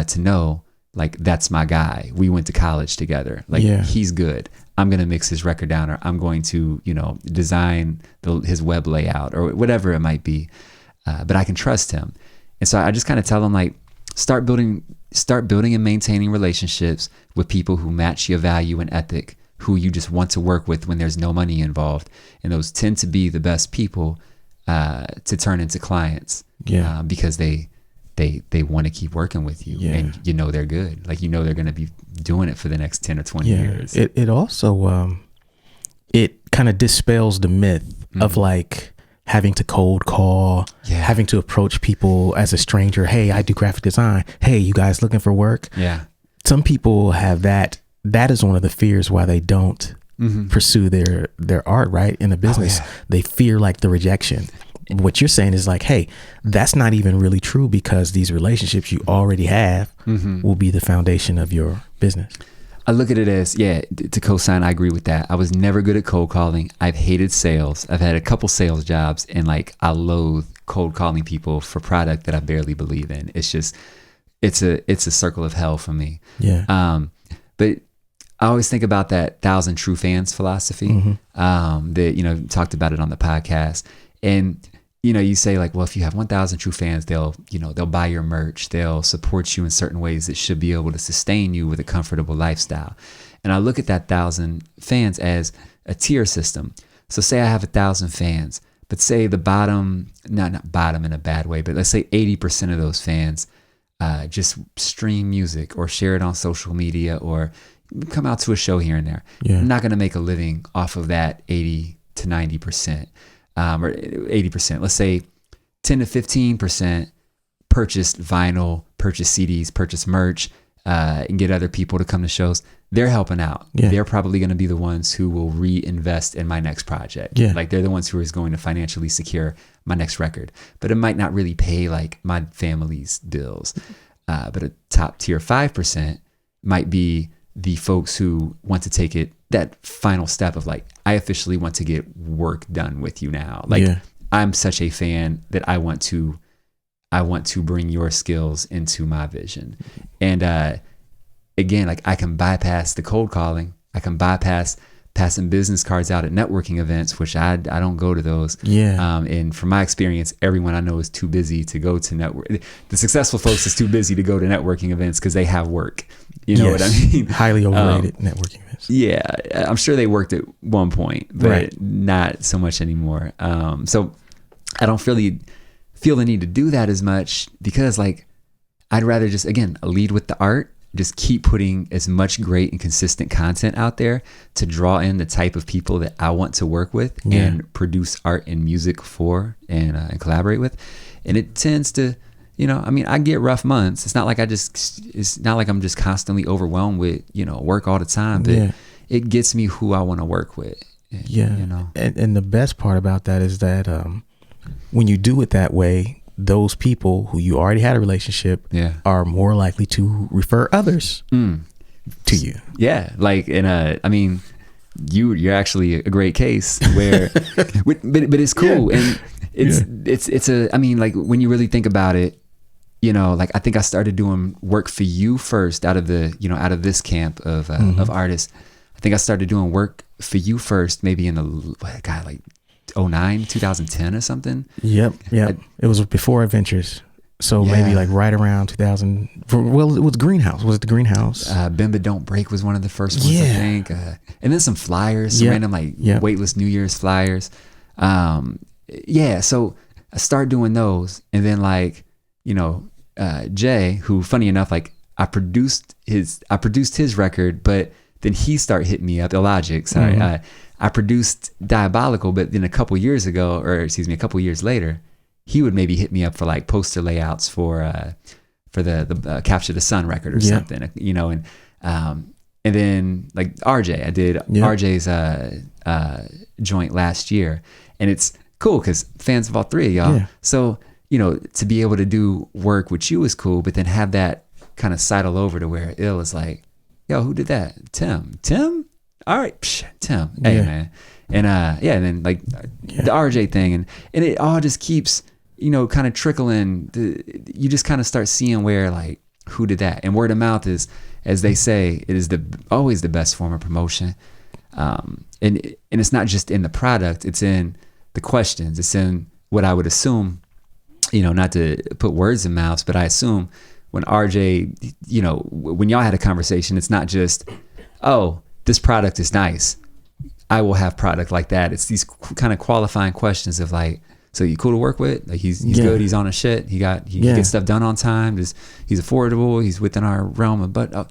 to know, like, that's my guy. We went to college together. Like, he's good. I'm going to mix his record down, or I'm going to, design his web layout or whatever it might be. But I can trust him. And so I just kind of tell them, like, start building and maintaining relationships with people who match your value and ethic, who you just want to work with when there's no money involved. And those tend to be the best people to turn into clients, because they want to keep working with you, and they're good. Like, they're going to be doing it for the next 10 or 20 years. It also, it kind of dispels the myth of like having to cold call, having to approach people as a stranger. Hey, I do graphic design. Hey, you guys looking for work? Some people have that. That is one of the fears why they don't pursue their art, right, in the business. They fear like the rejection. What you're saying is like, hey, that's not even really true, because these relationships you already have will be the foundation of your business. I look at it as, to co-sign, I agree with that. I was never good at cold calling. I've hated sales. I've had a couple sales jobs, and like, I loathe cold calling people for product that I barely believe in. It's just, it's a circle of hell for me. But I always think about that 1,000 true fans philosophy, that, talked about it on the podcast. And, you say like, well, if you have 1,000 true fans, they'll buy your merch. They'll support you in certain ways that should be able to sustain you with a comfortable lifestyle. And I look at that 1,000 fans as a tier system. So say I have 1,000 fans, but say the bottom, not bottom in a bad way, but let's say 80% of those fans just stream music or share it on social media or come out to a show here and there. I'm not going to make a living off of that 80 to 90%. Or 80%, let's say 10 to 15% purchased vinyl, purchase CDs, purchase merch, and get other people to come to shows. They're helping out. They're probably going to be the ones who will reinvest in my next project. Like, they're the ones who is going to financially secure my next record. But it might not really pay like my family's bills. But a top tier 5% might be the folks who want to take it that final step of like, I officially want to get work done with you now. Like, I'm such a fan that I want to bring your skills into my vision. And again, like, I can bypass the cold calling. I can bypass passing business cards out at networking events, which I don't go to those. And from my experience, everyone I know is too busy to go to network. The successful folks is too busy to go to networking events because they have work. You know what I mean? Highly overrated networking events. I'm sure they worked at one point, but not so much anymore. So I don't really feel the need to do that as much, because like, I'd rather just, again, lead with the art. just keep putting as much great and consistent content out there to draw in the type of people that I want to work with and produce art and music for and collaborate with. And it tends to, I get rough months. It's not like I'm just constantly overwhelmed with, work all the time, but it gets me who I want to work with. And the best part about that is that when you do it that way, those people who you already had a relationship are more likely to refer others to you. Yeah. Like, you're actually a great case where, but it's cool. And like when you really think about it, like I think I started doing work for you first out of this camp of artists. I think I started doing work for you first, maybe in like 2010 or something. Yep. It was before Adventures. So maybe like right around 2000. Well, it was Greenhouse. Was it the Greenhouse? Bimba Don't Break was one of the first ones, I think. And then some flyers, some random weightless New Year's flyers. So I started doing those. And then Jay, who funny enough, like I produced his record, but then he started hitting me up, Illogic, sorry. Mm-hmm. I produced Diabolical, but then a couple years later, he would maybe hit me up for like poster layouts for the Capture the Sun record or something, and then like RJ, I did RJ's joint last year, and it's cool because fans of all three of y'all. Yeah. So to be able to do work with you is cool, but then have that kind of sidle over to where Ill is like, yo, who did that? Tim. All right, Tim. Hey, man. And and then like the RJ thing, and it all just keeps, kind of trickling. You just kind of start seeing where like who did that, and word of mouth is, as they say, it is always the best form of promotion. And it's not just in the product; it's in the questions. It's in what I would assume, not to put words in mouths, but I assume when RJ, when y'all had a conversation, it's not just, oh, this product is nice, I will have product like that. It's these kind of qualifying questions of like, so you cool to work with? Like he's good, he's on his shit, he gets stuff done on time, he's affordable, he's within our realm, but I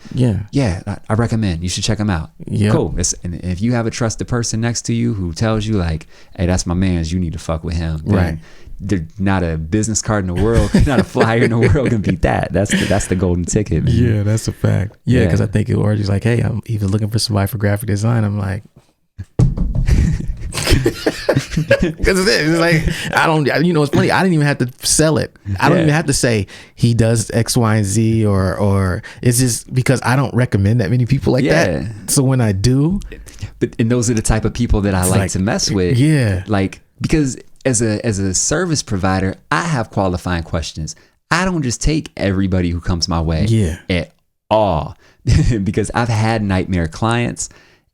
recommend you should check him out. Cool. And if you have a trusted person next to you who tells you like, hey, that's my man's, you need to fuck with him, right? There's not a business card in the world, not a flyer in the world can beat that. That's the golden ticket, man. Yeah, that's a fact. Yeah, because I think Orgy's like, hey, I'm even looking for somebody for graphic design. I'm like, because it's like, I don't, it's funny, I didn't even have to sell it. I don't even have to say he does X, Y, and Z, or it's just because I don't recommend that many people like that. So when I do, and those are the type of people that I like to mess with. Yeah, like because as a service provider, I have qualifying questions. I don't just take everybody who comes my way at all because I've had nightmare clients,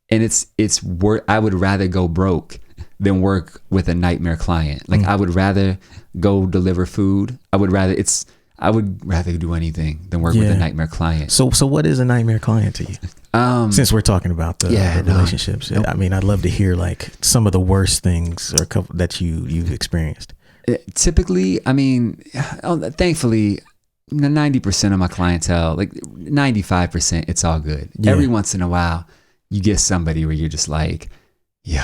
and it's worth. I would rather go broke than work with a nightmare client. Like I would rather go deliver food. I would rather do anything than work with a nightmare client. So what is a nightmare client to you? Since we're talking about the relationships, I mean, I'd love to hear like some of the worst things or that you've experienced. Typically, I mean, thankfully, 90% of my clientele, like 95%, it's all good. Yeah. Every once in a while, you get somebody where you're just like, yo,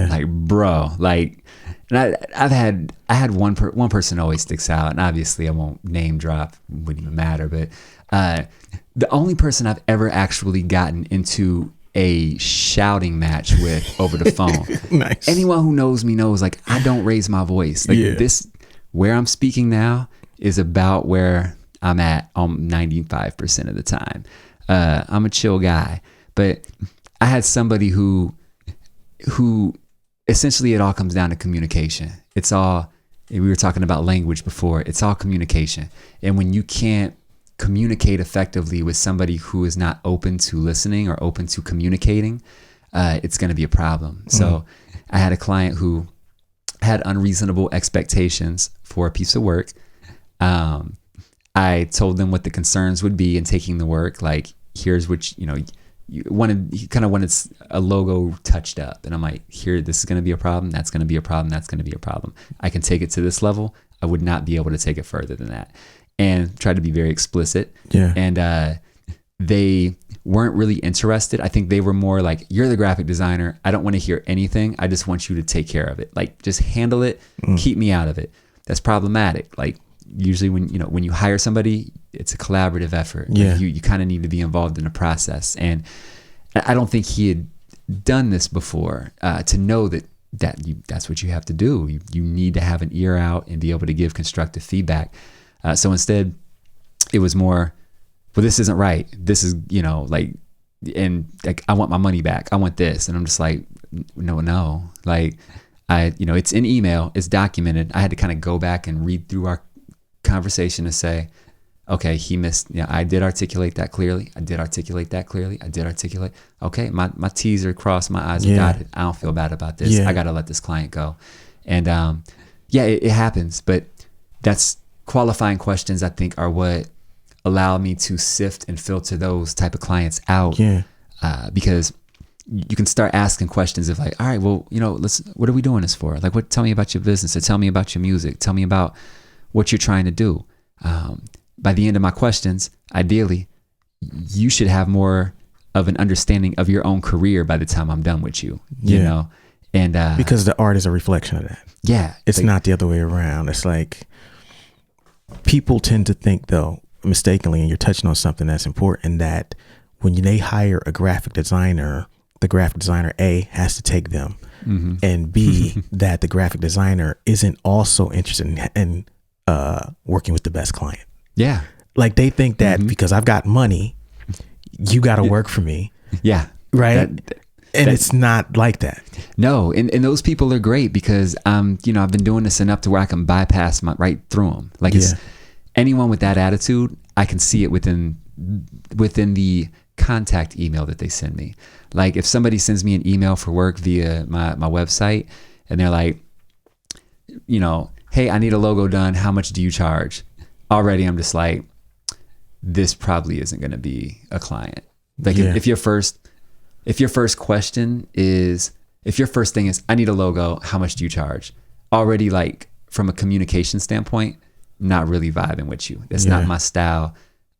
like bro, like, and I had one person always sticks out, and obviously I won't name drop, wouldn't even matter, but the only person I've ever actually gotten into a shouting match with over the phone. Nice. Anyone who knows me knows like I don't raise my voice. Like this, where I'm speaking now is about where I'm at 95% of the time. I'm a chill guy, but I had somebody who essentially it all comes down to communication. It's all, we were talking about language before, it's all communication. And when you can't communicate effectively with somebody who is not open to listening or open to communicating, it's going to be a problem. So I had a client who had unreasonable expectations for a piece of work. I told them what the concerns would be in taking the work. Like, here's what, he kind of wanted a logo touched up. And I'm like, here, this is going to be a problem. That's going to be a problem. That's going to be a problem. I can take it to this level. I would not be able to take it further than that. and tried to be very explicit. Yeah. And they weren't really interested. I think they were more like, you're the graphic designer. I don't want to hear anything. I just want you to take care of it. Like, just handle it. Keep me out of it. That's problematic. Like, usually when you hire somebody, it's a collaborative effort. Yeah. Like, you kind of need to be involved in the process. And I don't think he had done this before to know that's what you have to do. You need to have an ear out and be able to give constructive feedback. So instead, it was more, well, this isn't right. This is, and like, I want my money back. I want this. And I'm just like, no. Like, it's in email, it's documented. I had to kind of go back and read through our conversation and say, okay, he missed. Yeah, I did articulate that clearly. Okay, my T's are crossed, my I's are dotted. I don't feel bad about this. Yeah. I got to let this client go. And it happens. But that's qualifying questions, I think, are what allow me to sift and filter those type of clients out. Yeah. Because you can start asking questions of like, all right, well, what are we doing this for? Like, tell me about your business, or tell me about your music. Tell me about what you're trying to do. By the end of my questions, ideally, you should have more of an understanding of your own career by the time I'm done with you, you know? And because the art is a reflection of that. Yeah. It's like, not the other way around. It's like, people tend to think, though, mistakenly, and you're touching on something that's important, that when they hire a graphic designer, the graphic designer A has to take them, and B, that the graphic designer isn't also interested in working with the best client. Yeah. Like, they think that because I've got money, you got to work for me. Yeah. Right. It's not like that. No. And those people are great because, I've been doing this enough to where I can bypass right through them. Like, it's anyone with that attitude, I can see it within the contact email that they send me. Like, if somebody sends me an email for work via my website, and they're like, hey, I need a logo done. How much do you charge? Already, I'm just like, this probably isn't going to be a client. Like, if your first thing is, I need a logo, how much do you charge? Already, like, from a communication standpoint, not really vibing with you. That's not my style.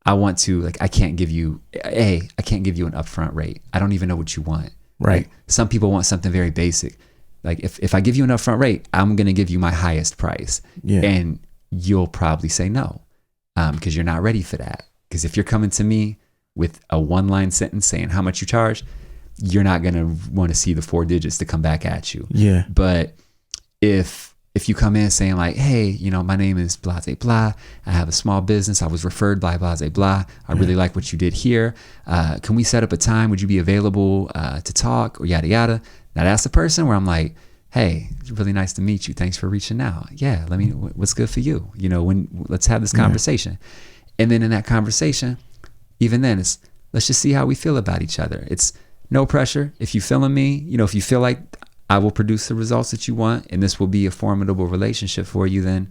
I want to, like, I can't give you an upfront rate. I don't even know what you want. Right. Like, some people want something very basic. Like, if I give you an upfront rate, I'm going to give you my highest price. Yeah. And you'll probably say no, because you're not ready for that. Because if you're coming to me with a one-line sentence saying how much you charge, you're not going to want to see the 4 digits to come back at you. Yeah. But if you come in saying like, hey, my name is blah, blah, blah. I have a small business. I was referred by blah, blah, blah. I really like what you did here. Can we set up a time? Would you be available to talk, or yada, yada? Now that's the person where I'm like, hey, it's really nice to meet you. Thanks for reaching out. Yeah. What's good for you? Let's have this conversation. And then in that conversation, even then, let's just see how we feel about each other. It's no pressure. If you feeling me, if you feel like I will produce the results that you want, and this will be a formidable relationship for you, then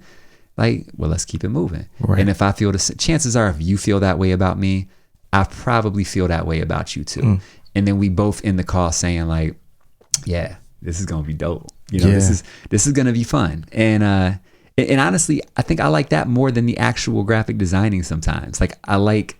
let's keep it moving. Right. And if I feel chances are, if you feel that way about me, I probably feel that way about you too. And then we both end the call saying like, yeah, this is going to be dope. This is going to be fun. And honestly, I think I like that more than the actual graphic designing sometimes. Like, I like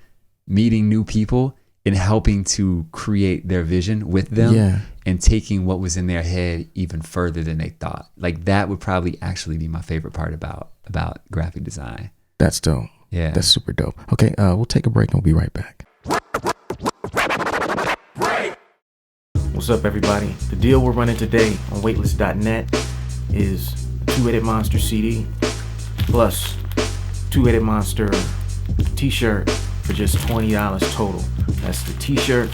meeting new people and helping to create their vision with them and taking what was in their head even further than they thought. Like, that would probably actually be my favorite part about graphic design. That's dope. Yeah. That's super dope. Okay, we'll take a break and we'll be right back. What's up, everybody? The deal we're running today on weightless.net is the 2-Headed Monster CD plus 2-Headed Monster t-shirt for just $20 total. That's the t-shirt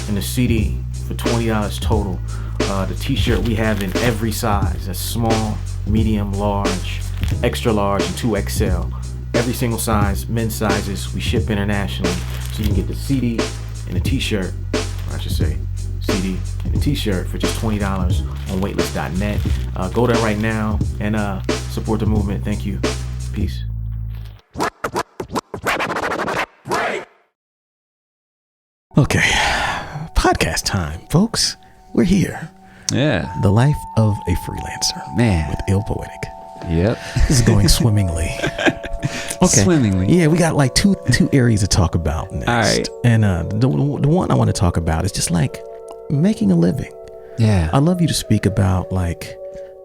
and the CD for $20 total. The t-shirt we have in every size. That's small, medium, large, extra large, and 2XL. Every single size, men's sizes. We ship internationally. So you can get the CD and the t-shirt, or I should say CD and the t-shirt for just $20 on weightless.net. Go there right now and support the movement. Thank you. Peace. Okay, podcast time, folks. We're here. Yeah. The life of a freelancer. Man. With Poetic. Yep. This is going swimmingly. Swimmingly. Yeah, we got like two areas to talk about next. All right. And the one I want to talk about is just like making a living. Yeah. I'd love you to speak about like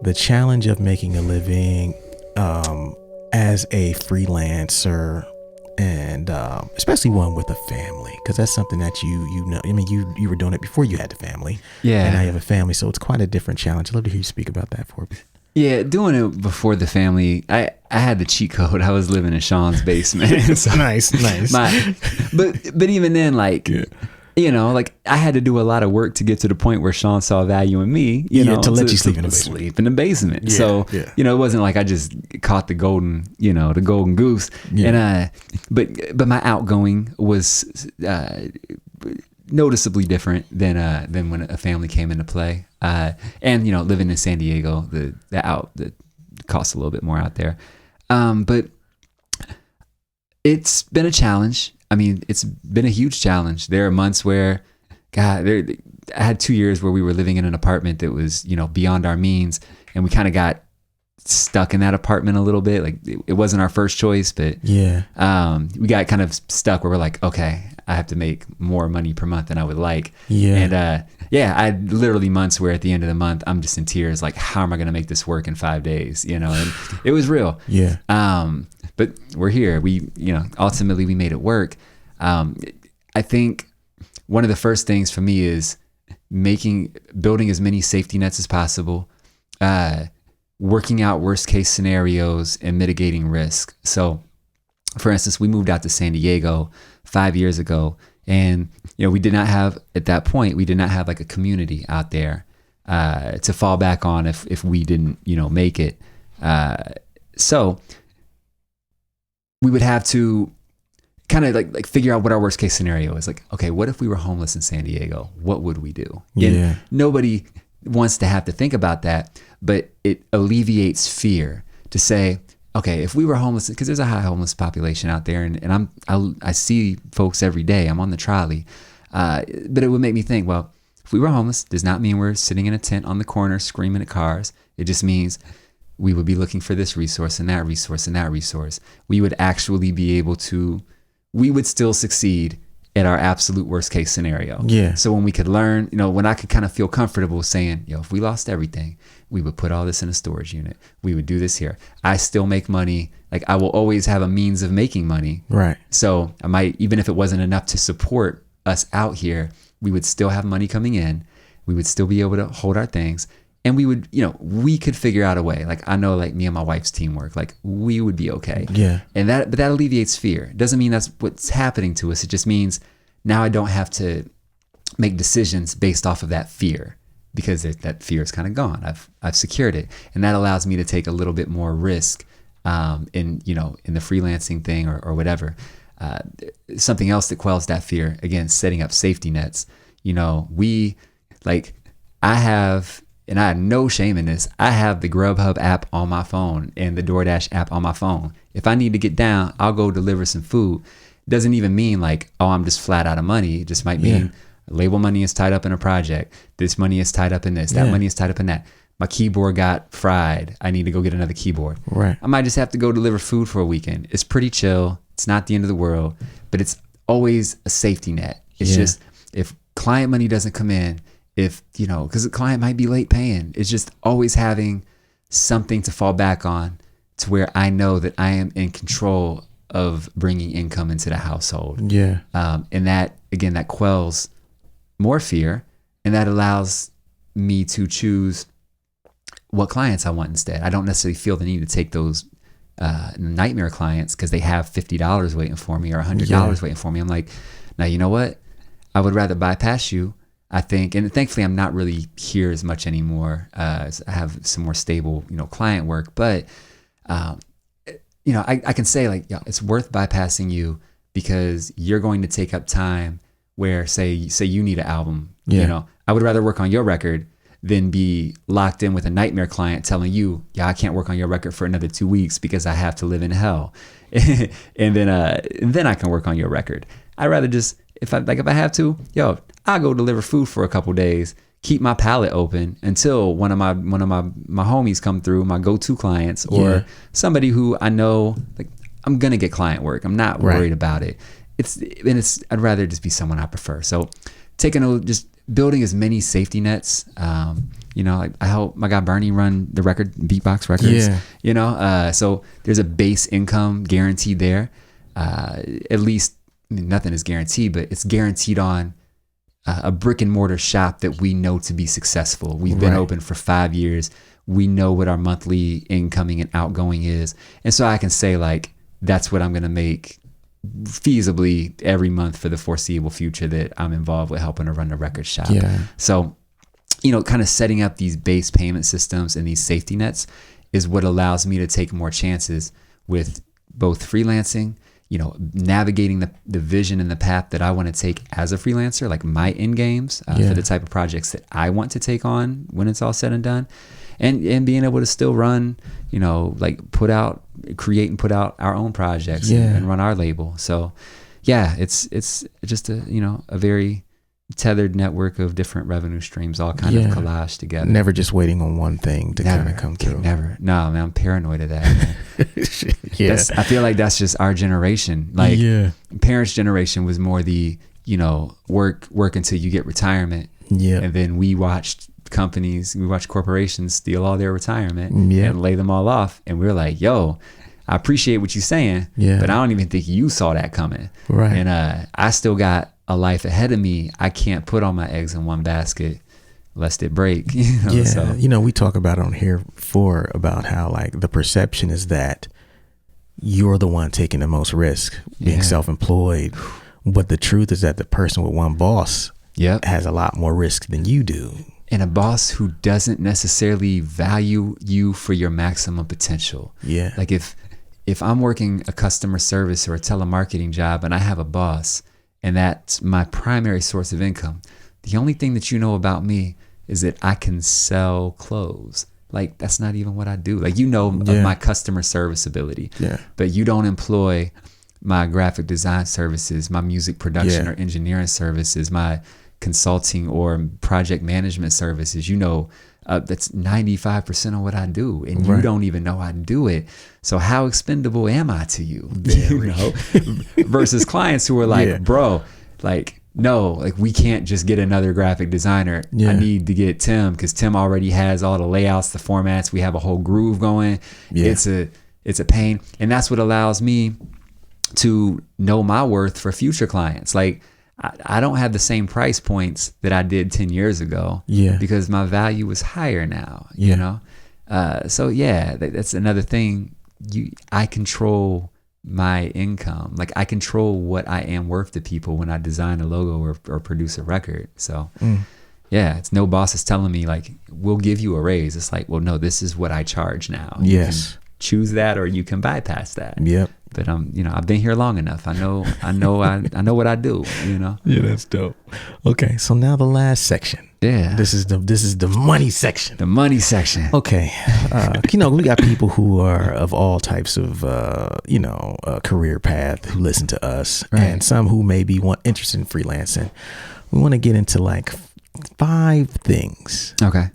the challenge of making a living as a freelancer, and especially one with a family, because that's something that you know. I mean, you were doing it before you had the family. Yeah. And now you have a family, so it's quite a different challenge. I'd love to hear you speak about that for me. Yeah, doing it before the family, I had the cheat code. I was living in Sean's basement. So nice. But even then, like, you know, like I had to do a lot of work to get to the point where Sean saw value in me, you know, to let you sleep in the basement. Sleep in the basement. Yeah, so, yeah. you know, it wasn't like I just caught the golden goose. Yeah. And, but my outgoing was, noticeably different than when a family came into play. And, you know, living in San Diego, the costs a little bit more out there. But it's been a challenge. I mean, it's been a huge challenge. There are months where, I had 2 years where we were living in an apartment that was, you know, beyond our means, and we kind of got stuck in that apartment a little bit. Like it wasn't our first choice, but we got kind of stuck where we're like, okay, I have to make more money per month than I would like. Yeah. And I had literally months where at the end of the month, I'm just in tears, like, how am I going to make this work in 5 days? You know, and it was real. Yeah. But we're here. We, you know, ultimately we made it work. I think one of the first things for me is building as many safety nets as possible, working out worst case scenarios and mitigating risk. So for instance, we moved out to San Diego 5 years ago, and, you know, we did not have like a community out there, to fall back on if we didn't, you know, make it. So we would have to kind of like figure out what our worst case scenario is. Like, okay, what if we were homeless in San Diego? What would we do? Yeah. And nobody wants to have to think about that, but it alleviates fear to say, okay, if we were homeless, because there's a high homeless population out there, and I see folks every day. I'm on the trolley, but it would make me think, well, if we were homeless, does not mean we're sitting in a tent on the corner screaming at cars. It just means we would be looking for this resource and that resource and that resource. We would actually be able to, we would still succeed at our absolute worst case scenario. Yeah. So when we could learn, you know, when I could kind of feel comfortable saying, yo, if we lost everything, we would put all this in a storage unit. We would do this here. I still make money. Like, I will always have a means of making money. Right. So I might, even if it wasn't enough to support us out here, we would still have money coming in. We would still be able to hold our things. And we would, you know, we could figure out a way. Like, I know, like, me and my wife's teamwork, like, we would be okay. Yeah. And but that alleviates fear. It doesn't mean that's what's happening to us. It just means now I don't have to make decisions based off of that fear, because that fear is kind of gone. I've secured it. And that allows me to take a little bit more risk in the freelancing thing or whatever. Something else that quells that fear, again, setting up safety nets. You know, I have no shame in this. I have the Grubhub app on my phone and the DoorDash app on my phone. If I need to get down, I'll go deliver some food. Doesn't even mean like, oh, I'm just flat out of money. It just might mean label money is tied up in a project. This money is tied up in this. That money is tied up in that. My keyboard got fried. I need to go get another keyboard. Right. I might just have to go deliver food for a weekend. It's pretty chill. It's not the end of the world, but it's always a safety net. It's just, if client money doesn't come in, because the client might be late paying, it's just always having something to fall back on, to where I know that I am in control of bringing income into the household. Yeah. And that, again, that quells more fear, and that allows me to choose what clients I want instead. I don't necessarily feel the need to take those nightmare clients because they have $50 waiting for me or $100 waiting for me. I'm like, now, you know what? I would rather bypass you, I think. And thankfully, I'm not really here as much anymore. I have some more stable, client work. But, I can say, like, it's worth bypassing you because you're going to take up time where, say you need an album. I would rather work on your record than be locked in with a nightmare client telling you, I can't work on your record for another 2 weeks because I have to live in hell. and then I can work on your record. I'd rather just, if I have to, I'll go deliver food for a couple days, keep my pallet open until one of my homies come through, my go-to clients, or somebody who I know, like, I'm gonna get client work. I'm not worried about it. I'd rather just be someone I prefer. So just building as many safety nets. I help my guy Bernie run the record, Beatbox Records. Yeah. So there's a base income guaranteed there. At least, nothing is guaranteed, but it's guaranteed on a brick and mortar shop that we know to be successful. We've been open for 5 years. We know what our monthly incoming and outgoing is. And so I can say, like, that's what I'm going to make feasibly every month for the foreseeable future that I'm involved with helping to run the record shop. Yeah. So, kind of setting up these base payment systems and these safety nets is what allows me to take more chances with both freelancing, navigating the vision and the path that I want to take as a freelancer, like my end games for the type of projects that I want to take on when it's all said and done. And being able to still run, create and put out our own projects and run our label. So, it's just a very tethered network of different revenue streams, all kind of collaged together. Never just waiting on one thing to kind of come through. Never. No, man, I'm paranoid of that. I feel like that's just our generation. Like, parents' generation was more the, work until you get retirement. Yeah. And then we watched corporations steal all their retirement and lay them all off. And we're like, yo, I appreciate what you're saying, but I don't even think you saw that coming. Right. And I still got a life ahead of me. I can't put all my eggs in one basket lest it break. We talk about it on here about how, like, the perception is that you're the one taking the most risk being self-employed. But the truth is that the person with one boss has a lot more risk than you do. And a boss who doesn't necessarily value you for your maximum potential. Yeah. Like if I'm working a customer service or a telemarketing job and I have a boss and that's my primary source of income, the only thing that you know about me is that I can sell clothes. Like, that's not even what I do. Like, of my customer service ability. Yeah. But you don't employ my graphic design services, my music production or engineering services, my consulting or project management services. That's 95% of what I do, and you don't even know I do it. So how expendable am I to you? Versus clients who are like, bro, like, no, like, we can't just get another graphic designer. I need to get Tim because Tim already has all the layouts, the formats. We have a whole groove going. It's a pain, and that's what allows me to know my worth for future clients. Like, I don't have the same price points that I did 10 years ago because my value is higher now, So that's another thing. I control my income. Like, I control what I am worth to people when I design a logo or produce a record. So it's no boss is telling me, like, we'll give you a raise. It's like, well, no, this is what I charge now. You can choose that or you can bypass that. Yep. But I've been here long enough. I know what I do. Yeah, that's dope. Okay, so now the last section. Yeah, this is the money section. The money section. Okay, we got people who are of all types of career path who listen to us, and some who may be interested in freelancing. We want to get into like 5 things. Okay,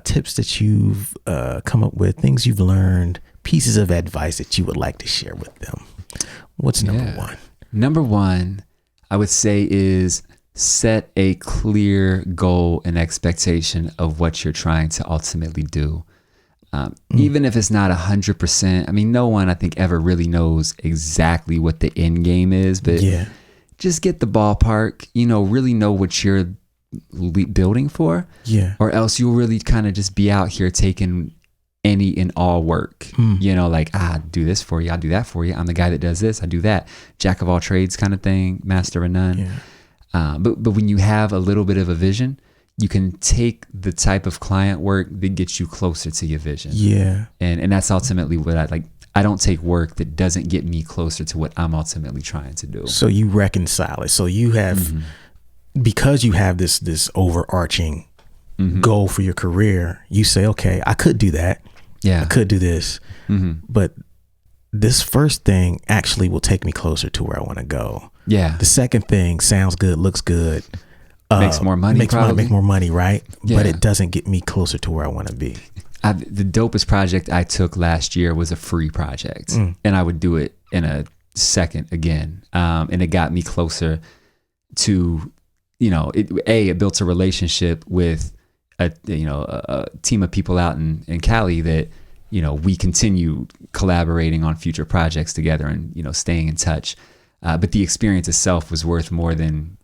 tips that you've come up with, things you've learned, pieces of advice that you would like to share with them. What's number 1? Number 1, I would say, is set a clear goal and expectation of what you're trying to ultimately do. Even if it's not 100%, I mean, no one, I think, ever really knows exactly what the end game is, but just get the ballpark, really know what you're building for, or else you'll really kind of just be out here taking any and all work, like, I do this for you, I'll do that for you, I'm the guy that does this, I do that, jack of all trades kind of thing, master of none. But when you have a little bit of a vision, you can take the type of client work that gets you closer to your vision. And that's ultimately what I like. I don't take work that doesn't get me closer to what I'm ultimately trying to do. So you reconcile it. So you have, because you have this overarching goal for your career, you say, okay, I could do that. I could do this, but this first thing actually will take me closer to where I want to go. The second thing sounds good, looks good, makes more money, make more money, right? But it doesn't get me closer to where I want to be. The dopest project I took last year was a free project, and I would do it in a second again. And it got me closer to, it built a relationship with a team of people out in Cali that, we continue collaborating on future projects together and, staying in touch. But the experience itself was worth more than,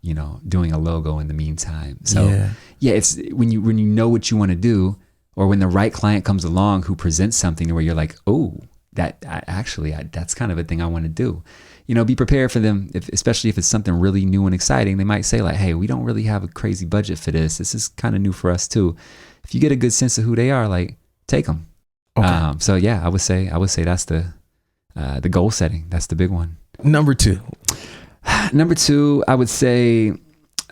doing a logo in the meantime. So it's when you know what you want to do, or when the right client comes along who presents something where you're like, oh, that's kind of a thing I want to do. Be prepared for them, especially if it's something really new and exciting. They might say like, hey, we don't really have a crazy budget for this. This is kind of new for us too. If you get a good sense of who they are, like, take them. Okay. So yeah, I would say that's the goal setting. That's the big one. Number two, I would say,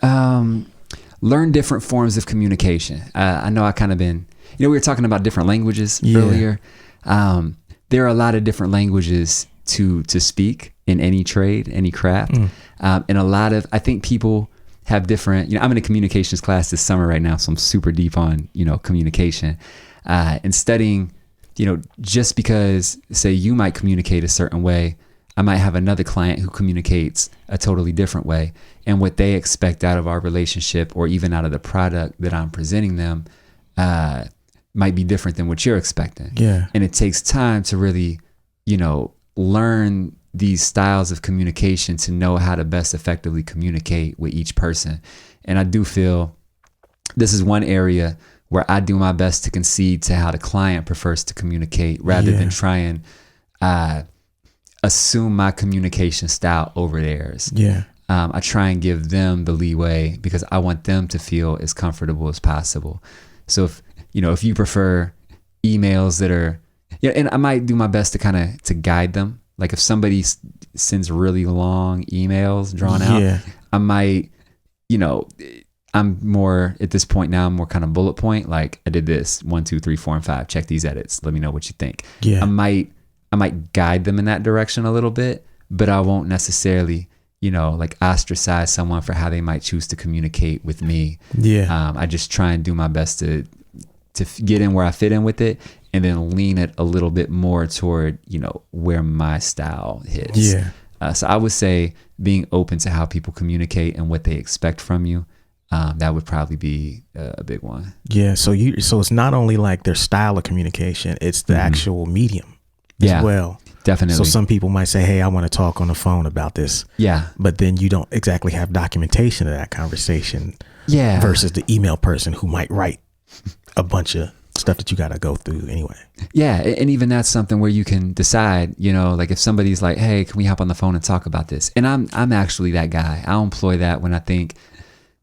learn different forms of communication. I know I kind of been, we were talking about different languages earlier. There are a lot of different languages to speak in any trade, any craft. And I think people have different, I'm in a communications class this summer right now, so I'm super deep on, communication, and studying, just because say you might communicate a certain way, I might have another client who communicates a totally different way. And what they expect out of our relationship, or even out of the product that I'm presenting them, might be different than what you're expecting. Yeah. And it takes time to really, learn these styles of communication to know how to best effectively communicate with each person. And I do feel this is one area where I do my best to concede to how the client prefers to communicate, rather than try and assume my communication style over theirs. Yeah. I try and give them the leeway because I want them to feel as comfortable as possible. So if you prefer emails that are, and I might do my best to guide them. Like if somebody sends really long emails drawn out, I might, I'm more at this point now, I'm more kind of bullet point. Like I did this 1, 2, 3, 4, and 5. Check these edits. Let me know what you think. Yeah. I might guide them in that direction a little bit, but I won't necessarily, like ostracize someone for how they might choose to communicate with me. Yeah. I just try and do my best to get in where I fit in with it, and then lean it a little bit more toward, where my style hits. Yeah. So I would say being open to how people communicate and what they expect from you. That would probably be a big one. Yeah. So it's not only like their style of communication, it's the actual medium as well. Definitely. So some people might say, hey, I want to talk on the phone about this. Yeah. But then you don't exactly have documentation of that conversation. Yeah. Versus the email person who might write a bunch of stuff that you got to go through anyway. Yeah. And even that's something where you can decide, like if somebody's like, hey, can we hop on the phone and talk about this? And I'm actually that guy. I'll employ that when I think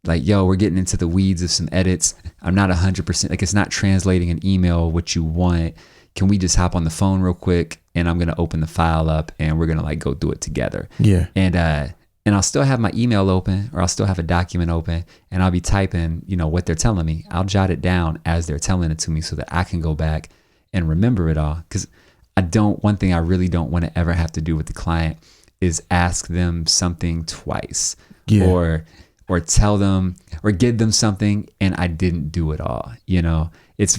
like, yo, we're getting into the weeds of some edits. I'm not 100%, like it's not translating an email what you want. Can we just hop on the phone real quick, and I'm going to open the file up and we're going to like go through it together. Yeah. And I'll still have my email open, or I'll still have a document open, and I'll be typing, what they're telling me. I'll jot it down as they're telling it to me so that I can go back and remember it all. Because one thing I really don't want to ever have to do with the client is ask them something twice. Yeah. Or tell them or give them something and I didn't do it all. It's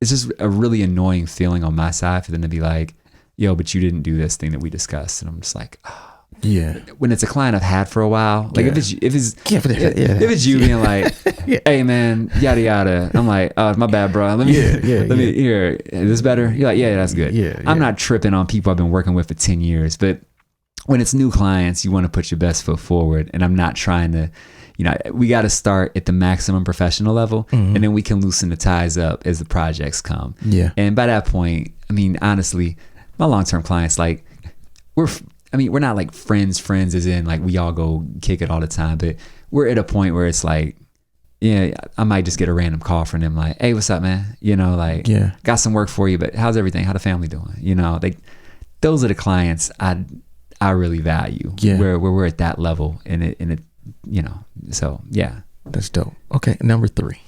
just a really annoying feeling on my side for them to be like, yo, but you didn't do this thing that we discussed. And I'm just like, oh. Yeah. When it's a client I've had for a while, like if it's you being like, hey man, yada yada, I'm like, oh, my bad, bro. Let me here. Is this better? You're like, yeah, that's good. Yeah. I'm not tripping on people I've been working with for 10 years, but when it's new clients, you want to put your best foot forward. And I'm not trying to, we got to start at the maximum professional level, and then we can loosen the ties up as the projects come. Yeah. And by that point, I mean, honestly, my long-term clients, like we're not like friends as in like we all go kick it all the time, but we're at a point where it's like, yeah, I might just get a random call from them like, hey, what's up, man? Got some work for you, but how's everything? How the family doing? Like those are the clients I really value, where we're at that level, and it, so yeah. That's dope. Okay. Number 3,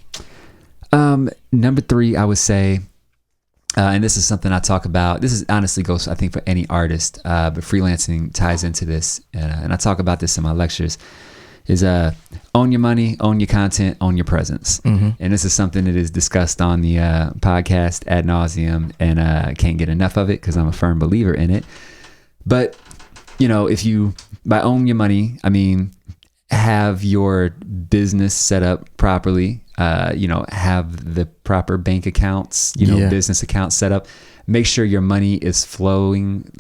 I would say, and this is something I talk about. This is honestly goes, I think, for any artist, but freelancing ties into this. And I talk about this in my lectures, is own your money, own your content, own your presence. And this is something that is discussed on the podcast ad nauseum, and can't get enough of it because I'm a firm believer in it. But, if you, by own your money, I mean, have your business set up properly, have the proper bank accounts, business accounts set up, make sure your money is flowing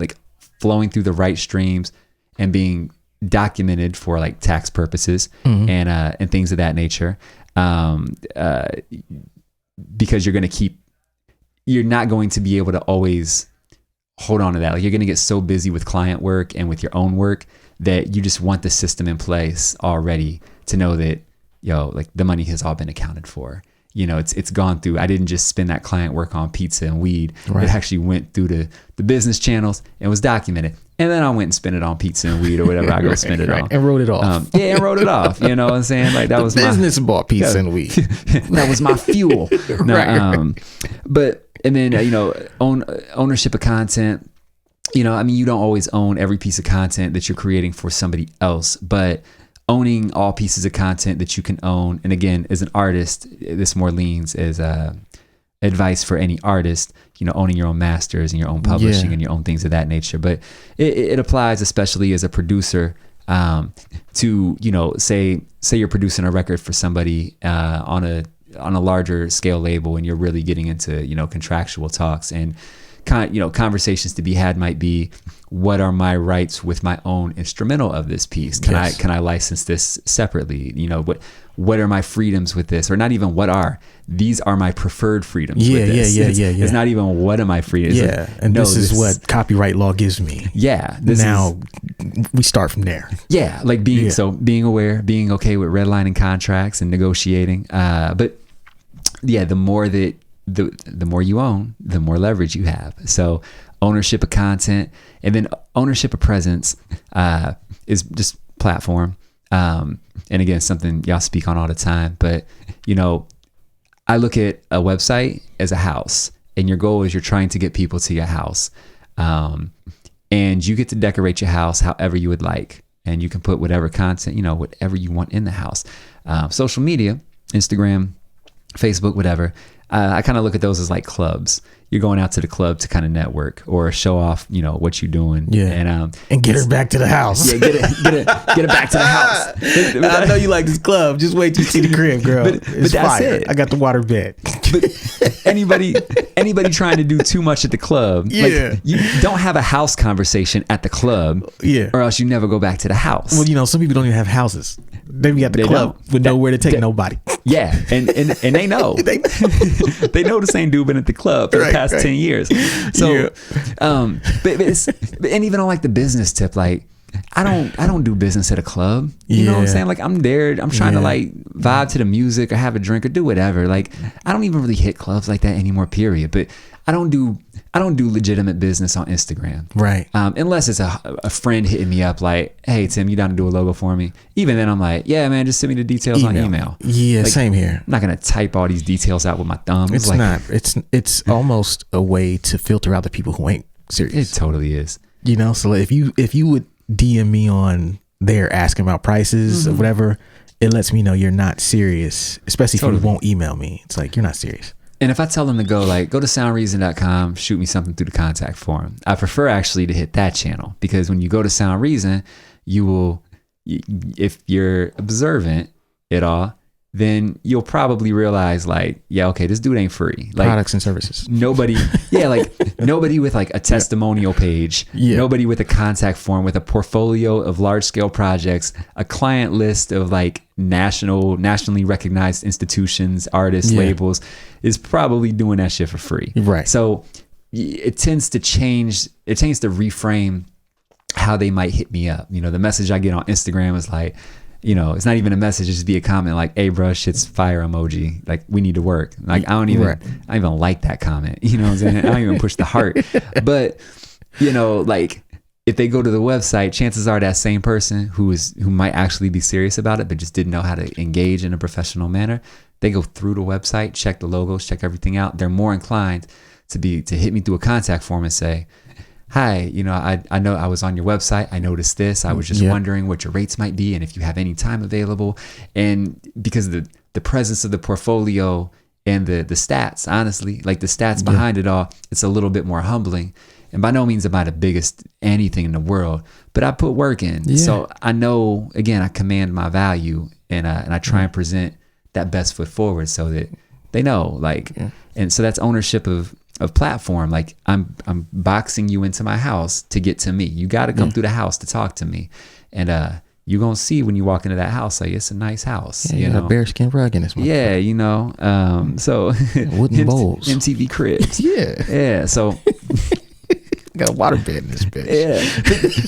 through the right streams and being documented for like tax purposes and things of that nature. Because you're not going to be able to always hold on to that. Like, you're going to get so busy with client work and with your own work that you just want the system in place already to know that, like, the money has all been accounted for. It's gone through. I didn't just spend that client work on pizza and weed. Right. It actually went through the business channels and was documented. And then I went and spent it on pizza and weed or whatever I go spend it on. And wrote it off. And wrote it off. You know what I'm saying? Like, that was business bought pizza and weed. That was my fuel. No, but, and then, ownership of content. You don't always own every piece of content that you're creating for somebody else, but owning all pieces of content that you can own. And again, as an artist, this more leans as advice for any artist, owning your own masters and your own publishing and your own things of that nature. But it applies especially as a producer to, say you're producing a record for somebody on a larger scale label, and you're really getting into, contractual talks, and conversations to be had might be, what are my rights with my own instrumental of this piece? Can I license this separately? What are my freedoms with this? Or not even these are my preferred freedoms with this. It's not even what am I free? This is what copyright law gives me. We start from there. Like being aware, being okay with redlining contracts and negotiating. But the more that the more you own, the more leverage you have. So ownership of content, and then ownership of presence is just platform. And again, something y'all speak on all the time. But, I look at a website as a house, and your goal is you're trying to get people to your house. And you get to decorate your house however you would like. And you can put whatever content, whatever you want in the house. Social media, Instagram, Facebook, whatever. I kind of look at those as like clubs. You're going out to the club to kind of network or show off, what you're doing. And get her back to the house. Get it back to the house. I know you like this club. Just wait till you see the crib, girl. But that's fire. It. I got the water bed. But anybody trying to do too much at the club, like, you don't have a house conversation at the club, or else you never go back to the house. Well, some people don't even have houses. They be at the club with nowhere to take nobody. And they know. They know this ain't dude been at the club for the past 10 years. So, but and even on like the business tip, like, I don't do business at a club. You know what I'm saying? Like, I'm there. I'm trying to like vibe to the music or have a drink or do whatever. Like, I don't even really hit clubs like that anymore, period. But I don't do legitimate business on Instagram. Right. Unless it's a friend hitting me up like, hey, Tim, you down to do a logo for me? Even then I'm like, yeah, man, just send me the details on email. Yeah, like, same here. I'm not going to type all these details out with my thumb. It's like, not. It's almost a way to filter out the people who ain't serious. It totally is. So if you would DM me on there asking about prices or whatever, it lets me know you're not serious, especially if you won't email me. It's like, you're not serious. And if I tell them to go to soundreason.com, shoot me something through the contact form, I prefer actually to hit that channel, because when you go to Sound Reason, you will, if you're observant at all, then you'll probably realize like, okay, this dude ain't free. Like, products and services. Nobody, nobody with like a testimonial page, nobody with a contact form, with a portfolio of large scale projects, a client list of like nationally recognized institutions, artists, labels, is probably doing that shit for free. Right. So it tends to reframe how they might hit me up. The message I get on Instagram is like, it's not even a message, it's just be a comment like, hey bro, shit's fire emoji. Like, we need to work. Like, I don't even like that comment. You know what I'm saying? I don't even push the heart. But, like, if they go to the website, chances are that same person who might actually be serious about it, but just didn't know how to engage in a professional manner, they go through the website, check the logos, check everything out. They're more inclined to hit me through a contact form and say, hi, I know I was on your website. I noticed this. I was just wondering what your rates might be and if you have any time available. And because of the presence of the portfolio and the stats, honestly, like the stats behind it all, it's a little bit more humbling. And by no means am I the biggest anything in the world, but I put work in. Yeah. So I know, again, I command my value, and I try and present that best foot forward so that they know, like, and so that's ownership of platform. Like I'm boxing you into my house to get to me. You got to come through the house to talk to me. And, you're going to see when you walk into that house, like, it's a nice house. Yeah, you got a bearskin rug in this one. Yeah, you know. So wooden bowls. MTV Cribs. Yeah. So got a water bed in this bitch. Yeah.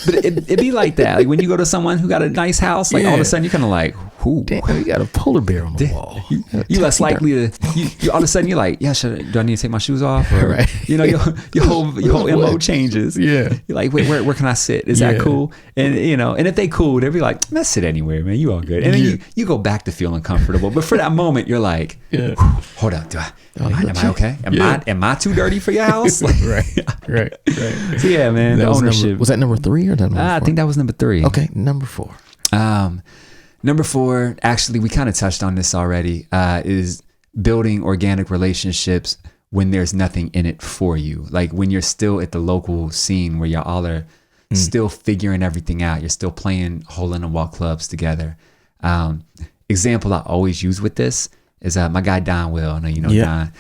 But it'd be like that. Like when you go to someone who got a nice house, like all of a sudden you're kind of like, whole. Damn, you got a polar bear on the wall. You less likely to. You all of a sudden you're like, yeah, do I need to take my shoes off? Or, right. You know, your whole MO changes. Yeah. You're like, wait, where can I sit? Is that cool? And you know, and if they cool, they'll be like, man, sit anywhere, man. You all good. And then you go back to feeling comfortable. But for that moment, you're like, hold up, am I okay? Am I too dirty for your house? Like, right. So yeah, man. The ownership. Was that number 3 or number 4? I think that was number 3. Okay, number 4. Number 4, actually, we kind of touched on this already, is building organic relationships when there's nothing in it for you. Like when you're still at the local scene where y'all all are still figuring everything out. You're still playing hole-in-the-wall clubs together. Example I always use with this is my guy Don Will. I know you know Don.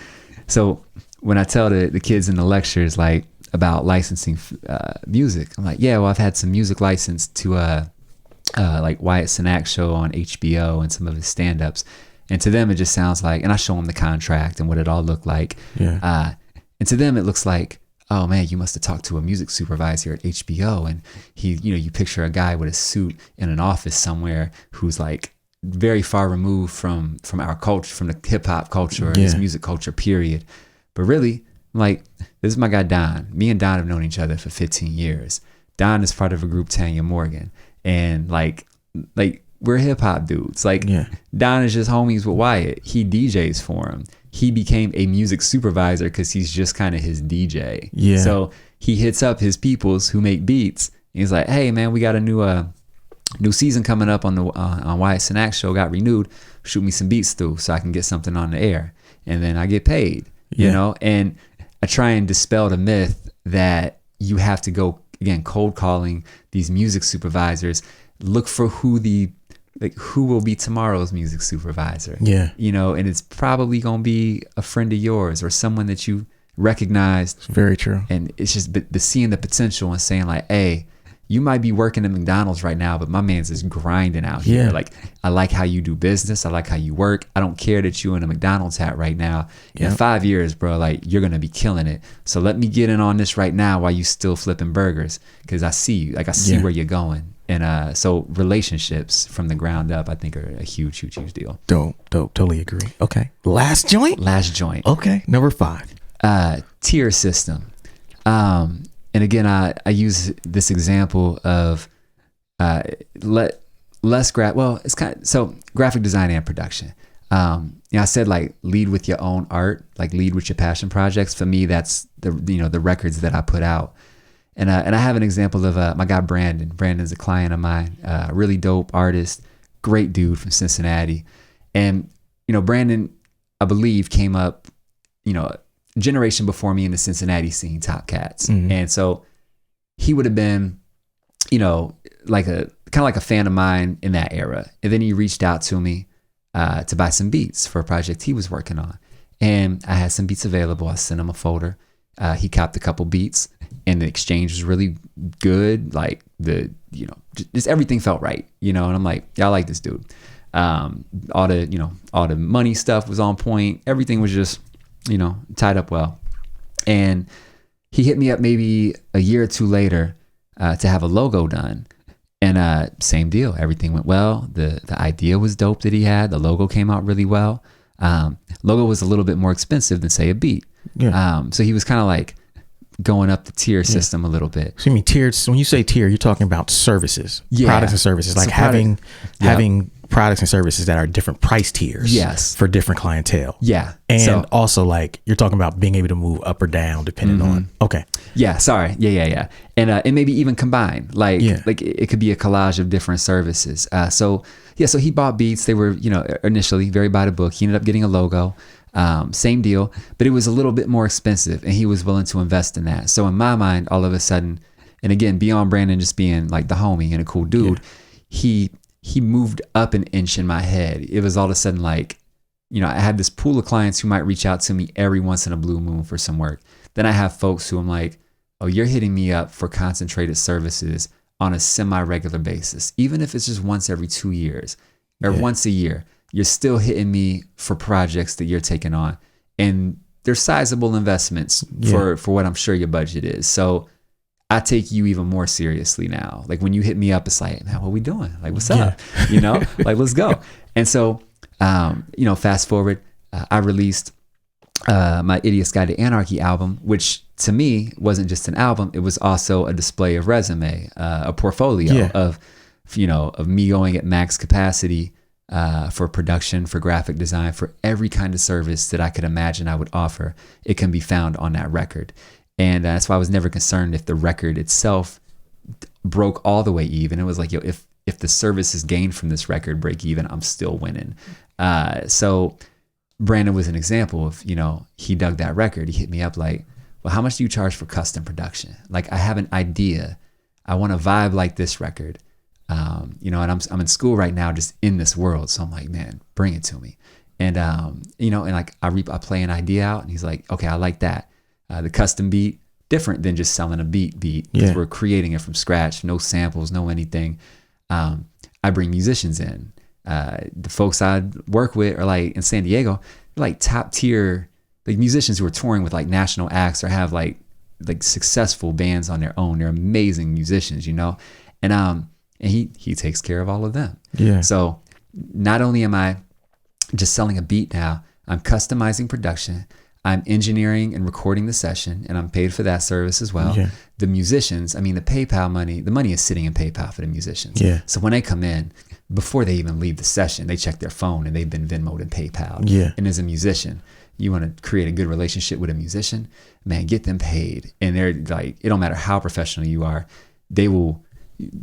So when I tell the kids in the lectures like about licensing music, I'm like, yeah, well, I've had some music licensed to like Wyatt Cenac's show on HBO and some of his stand-ups. And to them, it just sounds like, and I show them the contract and what it all looked like. Yeah. And to them, it looks like, oh man, you must have talked to a music supervisor at HBO. And he, you know, you picture a guy with a suit in an office somewhere who's like very far removed from our culture, from the hip hop culture or this music culture, period. But really, like, this is my guy, Don. Me and Don have known each other for 15 years. Don is part of a group, Tanya Morgan. And like we're hip hop dudes. Like Don is just homies with Wyatt. He DJs for him. He became a music supervisor because he's just kind of his DJ. Yeah. So he hits up his peoples who make beats. And he's like, hey man, we got a new season coming up on the on Wyatt Cenac's show. Got renewed. Shoot me some beats through so I can get something on the air, and then I get paid. You know, and I try and dispel the myth that you have to go, again, cold calling these music supervisors. Look for who will be tomorrow's music supervisor. Yeah. You know, and it's probably going to be a friend of yours or someone that you recognize. It's very true. And it's just the seeing the potential and saying like, hey, you might be working at McDonald's right now, but my man's is grinding out here. Like, I like how you do business. I like how you work. I don't care that you're in a McDonald's hat right now. In 5 years, bro, like, you're going to be killing it. So let me get in on this right now while you still flipping burgers, because I see you. Like, I see where you're going. And so relationships from the ground up, I think, are a huge, huge, huge deal. Dope. Totally agree. Okay. Last joint? Okay. Number 5. Tier system. And again, I use this example of it's kind of, so graphic design and production. You know, I said like lead with your own art, like lead with your passion projects. For me, that's the records that I put out. And I have an example of my guy Brandon. Brandon's a client of mine, really dope artist, great dude from Cincinnati. And you know, Brandon, I believe, came up, you know, generation before me in the Cincinnati scene, Top Cats. And so he would have been, you know, like kind of like a fan of mine in that era. And then he reached out to me to buy some beats for a project he was working on. And I had some beats available. I sent him a folder. He copped a couple beats and the exchange was really good. Like just everything felt right, you know, and I'm like, yeah, I like this dude. All the money stuff was on point. Everything was just, you know, tied up well. And he hit me up maybe a year or two later to have a logo done. And same deal. Everything went well. The idea was dope that he had. The logo came out really well. Logo was a little bit more expensive than, say, a beat. Yeah. So he was kind of like going up the tier system a little bit. So you mean tiered? When you say tier, you're talking about services, products and services, like having products and services that are different price tiers for different clientele. Yeah. And also like you're talking about being able to move up or down depending on. Okay. Yeah. Sorry. Yeah. And maybe even combine, like it could be a collage of different services. So he bought beats. They were, you know, initially very by the book. He ended up getting a logo. Same deal, but it was a little bit more expensive, and he was willing to invest in that. So in my mind, all of a sudden, and again, beyond Brandon just being like the homie and a cool dude, he moved up an inch in my head. It was all of a sudden like, you know, I had this pool of clients who might reach out to me every once in a blue moon for some work. Then I have folks who I'm like, oh, you're hitting me up for concentrated services on a semi-regular basis. Even if it's just once every 2 years or once a year, you're still hitting me for projects that you're taking on. And they're sizable investments for what I'm sure your budget is. So I take you even more seriously now. Like when you hit me up, it's like, man, what we doing? Like, what's up? You know, like, let's go. And so, you know, fast forward, I released my Idiot's Guide to Anarchy album, which to me wasn't just an album. It was also a display of resume, a portfolio of, you know, of me going at max capacity for production, for graphic design, for every kind of service that I could imagine I would offer. It can be found on that record. And that's why I was never concerned if the record itself broke all the way even. It was like, yo, if the services gained from this record break even, I'm still winning. So Brandon was an example of, you know, he dug that record. He hit me up like, well, how much do you charge for custom production? Like, I have an idea. I want to vibe like this record. You know, and I'm in school right now, just in this world. So I'm like, man, bring it to me. And, you know, and like I play an idea out and he's like, okay, I like that. The custom beat, different than just selling a beat because we're creating it from scratch, no samples, no anything. I bring musicians in. The folks I work with are like in San Diego, like top tier, like musicians who are touring with like national acts or have like successful bands on their own. They're amazing musicians, you know? And he takes care of all of them. Yeah. So not only am I just selling a beat now, I'm customizing production. I'm engineering and recording the session, and I'm paid for that service as well. Yeah. The musicians, I mean, the PayPal money, the money is sitting in PayPal for the musicians. Yeah. So when they come in, before they even leave the session, they check their phone and they've been Venmo'd and PayPal. Yeah. And as a musician, you want to create a good relationship with a musician, man, get them paid. And they're like, it don't matter how professional you are,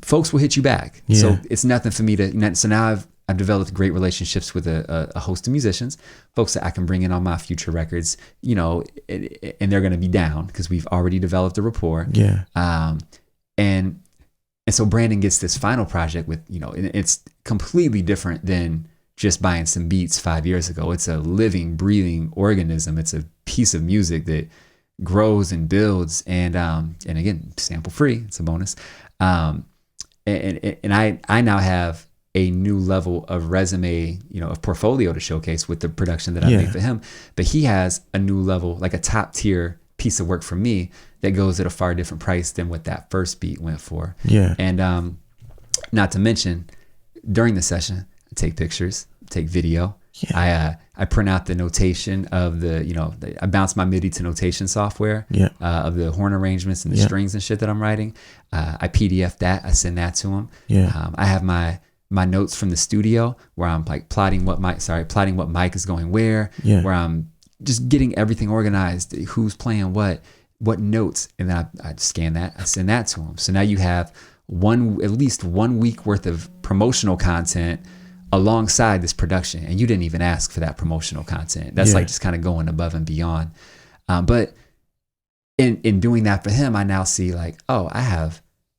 folks will hit you back. Yeah. So it's nothing for me so now I've developed great relationships with a host of musicians, folks that I can bring in on my future records, you know, and they're going to be down because we've already developed a rapport. Yeah. And so Brandon gets this final project with, you know, and it's completely different than just buying some beats 5 years ago. It's a living, breathing organism. It's a piece of music that grows and builds, and again, sample free. It's a bonus. And I now have a new level of resume, you know, of portfolio to showcase with the production that I made for him. But he has a new level, like a top tier piece of work for me that goes at a far different price than what that first beat went for. Yeah. And not to mention, during the session, I take pictures, take video. Yeah. I print out the notation of I bounce my MIDI to notation software of the horn arrangements and the strings and shit that I'm writing. I PDF that. I send that to him. Yeah. I have my notes from the studio where I'm like plotting what mic is going where I'm just getting everything organized, who's playing what notes, and then I scan that, I send that to him. So now you have at least 1 week worth of promotional content alongside this production, and you didn't even ask for that promotional content. That's like just kind of going above and beyond. But in doing that for him, I now see like, oh,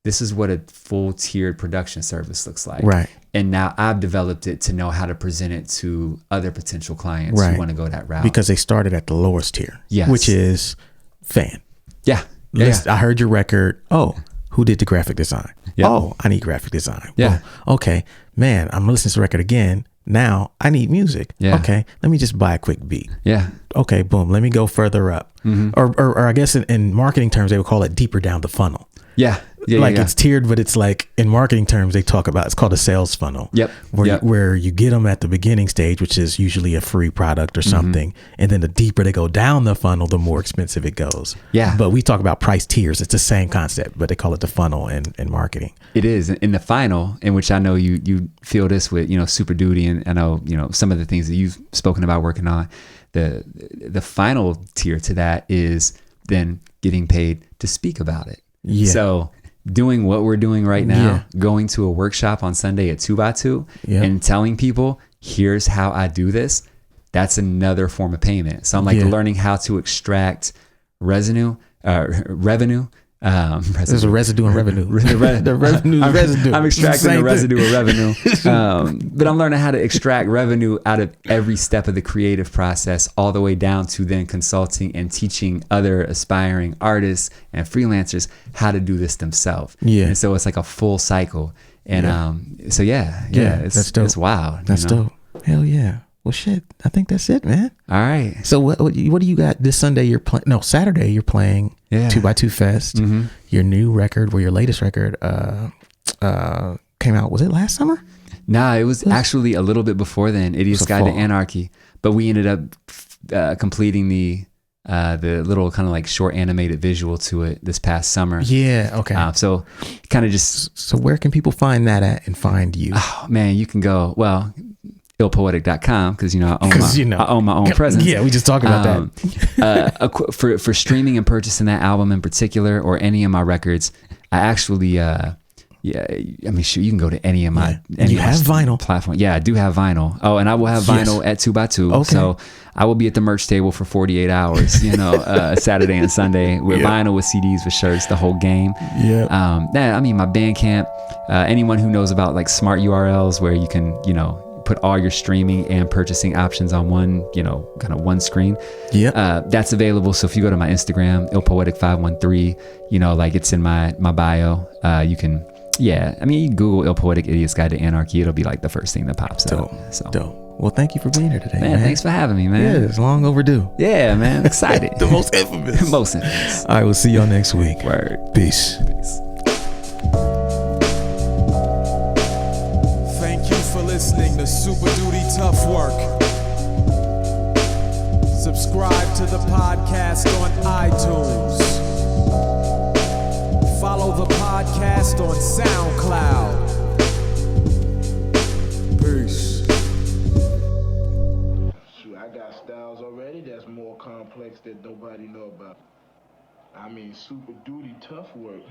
this is what a full tiered production service looks like. Right. And now I've developed it to know how to present it to other potential clients who want to go that route. Because they started at the lowest tier, which is fan. Yeah. I heard your record. Oh, who did the graphic design? Yep. Oh, I need graphic design. Yeah. Oh, okay, man, I'm listening to the record again. Now I need music. Yeah. Okay, let me just buy a quick beat. Yeah. Okay, boom. Let me go further up. Mm-hmm. Or I guess in marketing terms, they would call it deeper down the funnel. Yeah. It's tiered, but it's like in marketing terms, they talk about, it's called a sales funnel. Yep. Where you get them at the beginning stage, which is usually a free product or something. Mm-hmm. And then the deeper they go down the funnel, the more expensive it goes. Yeah. But we talk about price tiers. It's the same concept, but they call it the funnel in marketing. It is. In the final, in which I know you feel this with, Super Duty, and I know, some of the things that you've spoken about working on, the final tier to that is then getting paid to speak about it. Yeah. So doing what we're doing right now, going to a workshop on Sunday at 2x2 and telling people, here's how I do this. that's another form of payment. So I'm like learning how to extract revenue. There's a residue in revenue. The revenue is residue. I'm extracting the residue of revenue. But I'm learning how to extract revenue out of every step of the creative process, all the way down to then consulting and teaching other aspiring artists and freelancers how to do this themselves. Yeah. And so it's like a full cycle. And it's that's dope. It's wild. That's dope. Hell yeah. Well, shit. I think that's it, man. All right. So what do you got this Sunday? You're playing. No, Saturday you're playing 2x2 Fest. Mm-hmm. Your new record, your latest record, came out. Was it last summer? Nah, it was actually a little bit before then. Idiot's Guide to Anarchy. But we ended up completing the little kind of like short animated visual to it this past summer. Yeah. Okay. So kind of just. So where can people find that at and find you? Oh man, you can go illpoetic.com because I own my own presence. Yeah, we just talked about that. For streaming and purchasing that album in particular, or any of my records, I actually you can go to any of my vinyl platform. Yeah, I do have vinyl. Oh, and I will have vinyl at 2x2. Okay. So I will be at the merch table for 48 hours, Saturday and Sunday with vinyl, with CDs, with shirts, the whole game. Yeah. My Bandcamp, anyone who knows about like smart URLs where you can, put all your streaming and purchasing options on one, kind of one screen. Yeah. That's available. So if you go to my Instagram, illpoetic513, it's in my bio. You can, you can Google Ill Poetic Idiot's Guide to Anarchy. It'll be like the first thing that pops up. So. Dope. Well, thank you for being here today, man. Thanks for having me, man. Yeah, it's long overdue. Yeah, man. Excited. The most infamous. Most infamous. All right, we'll see y'all next week. Word. Peace. Thank you for listening to Super Duty Tough Work. Subscribe to the podcast on iTunes. Follow the podcast on SoundCloud. Peace. Shoot, I got styles already that's more complex that nobody know about. I mean, super duty tough work.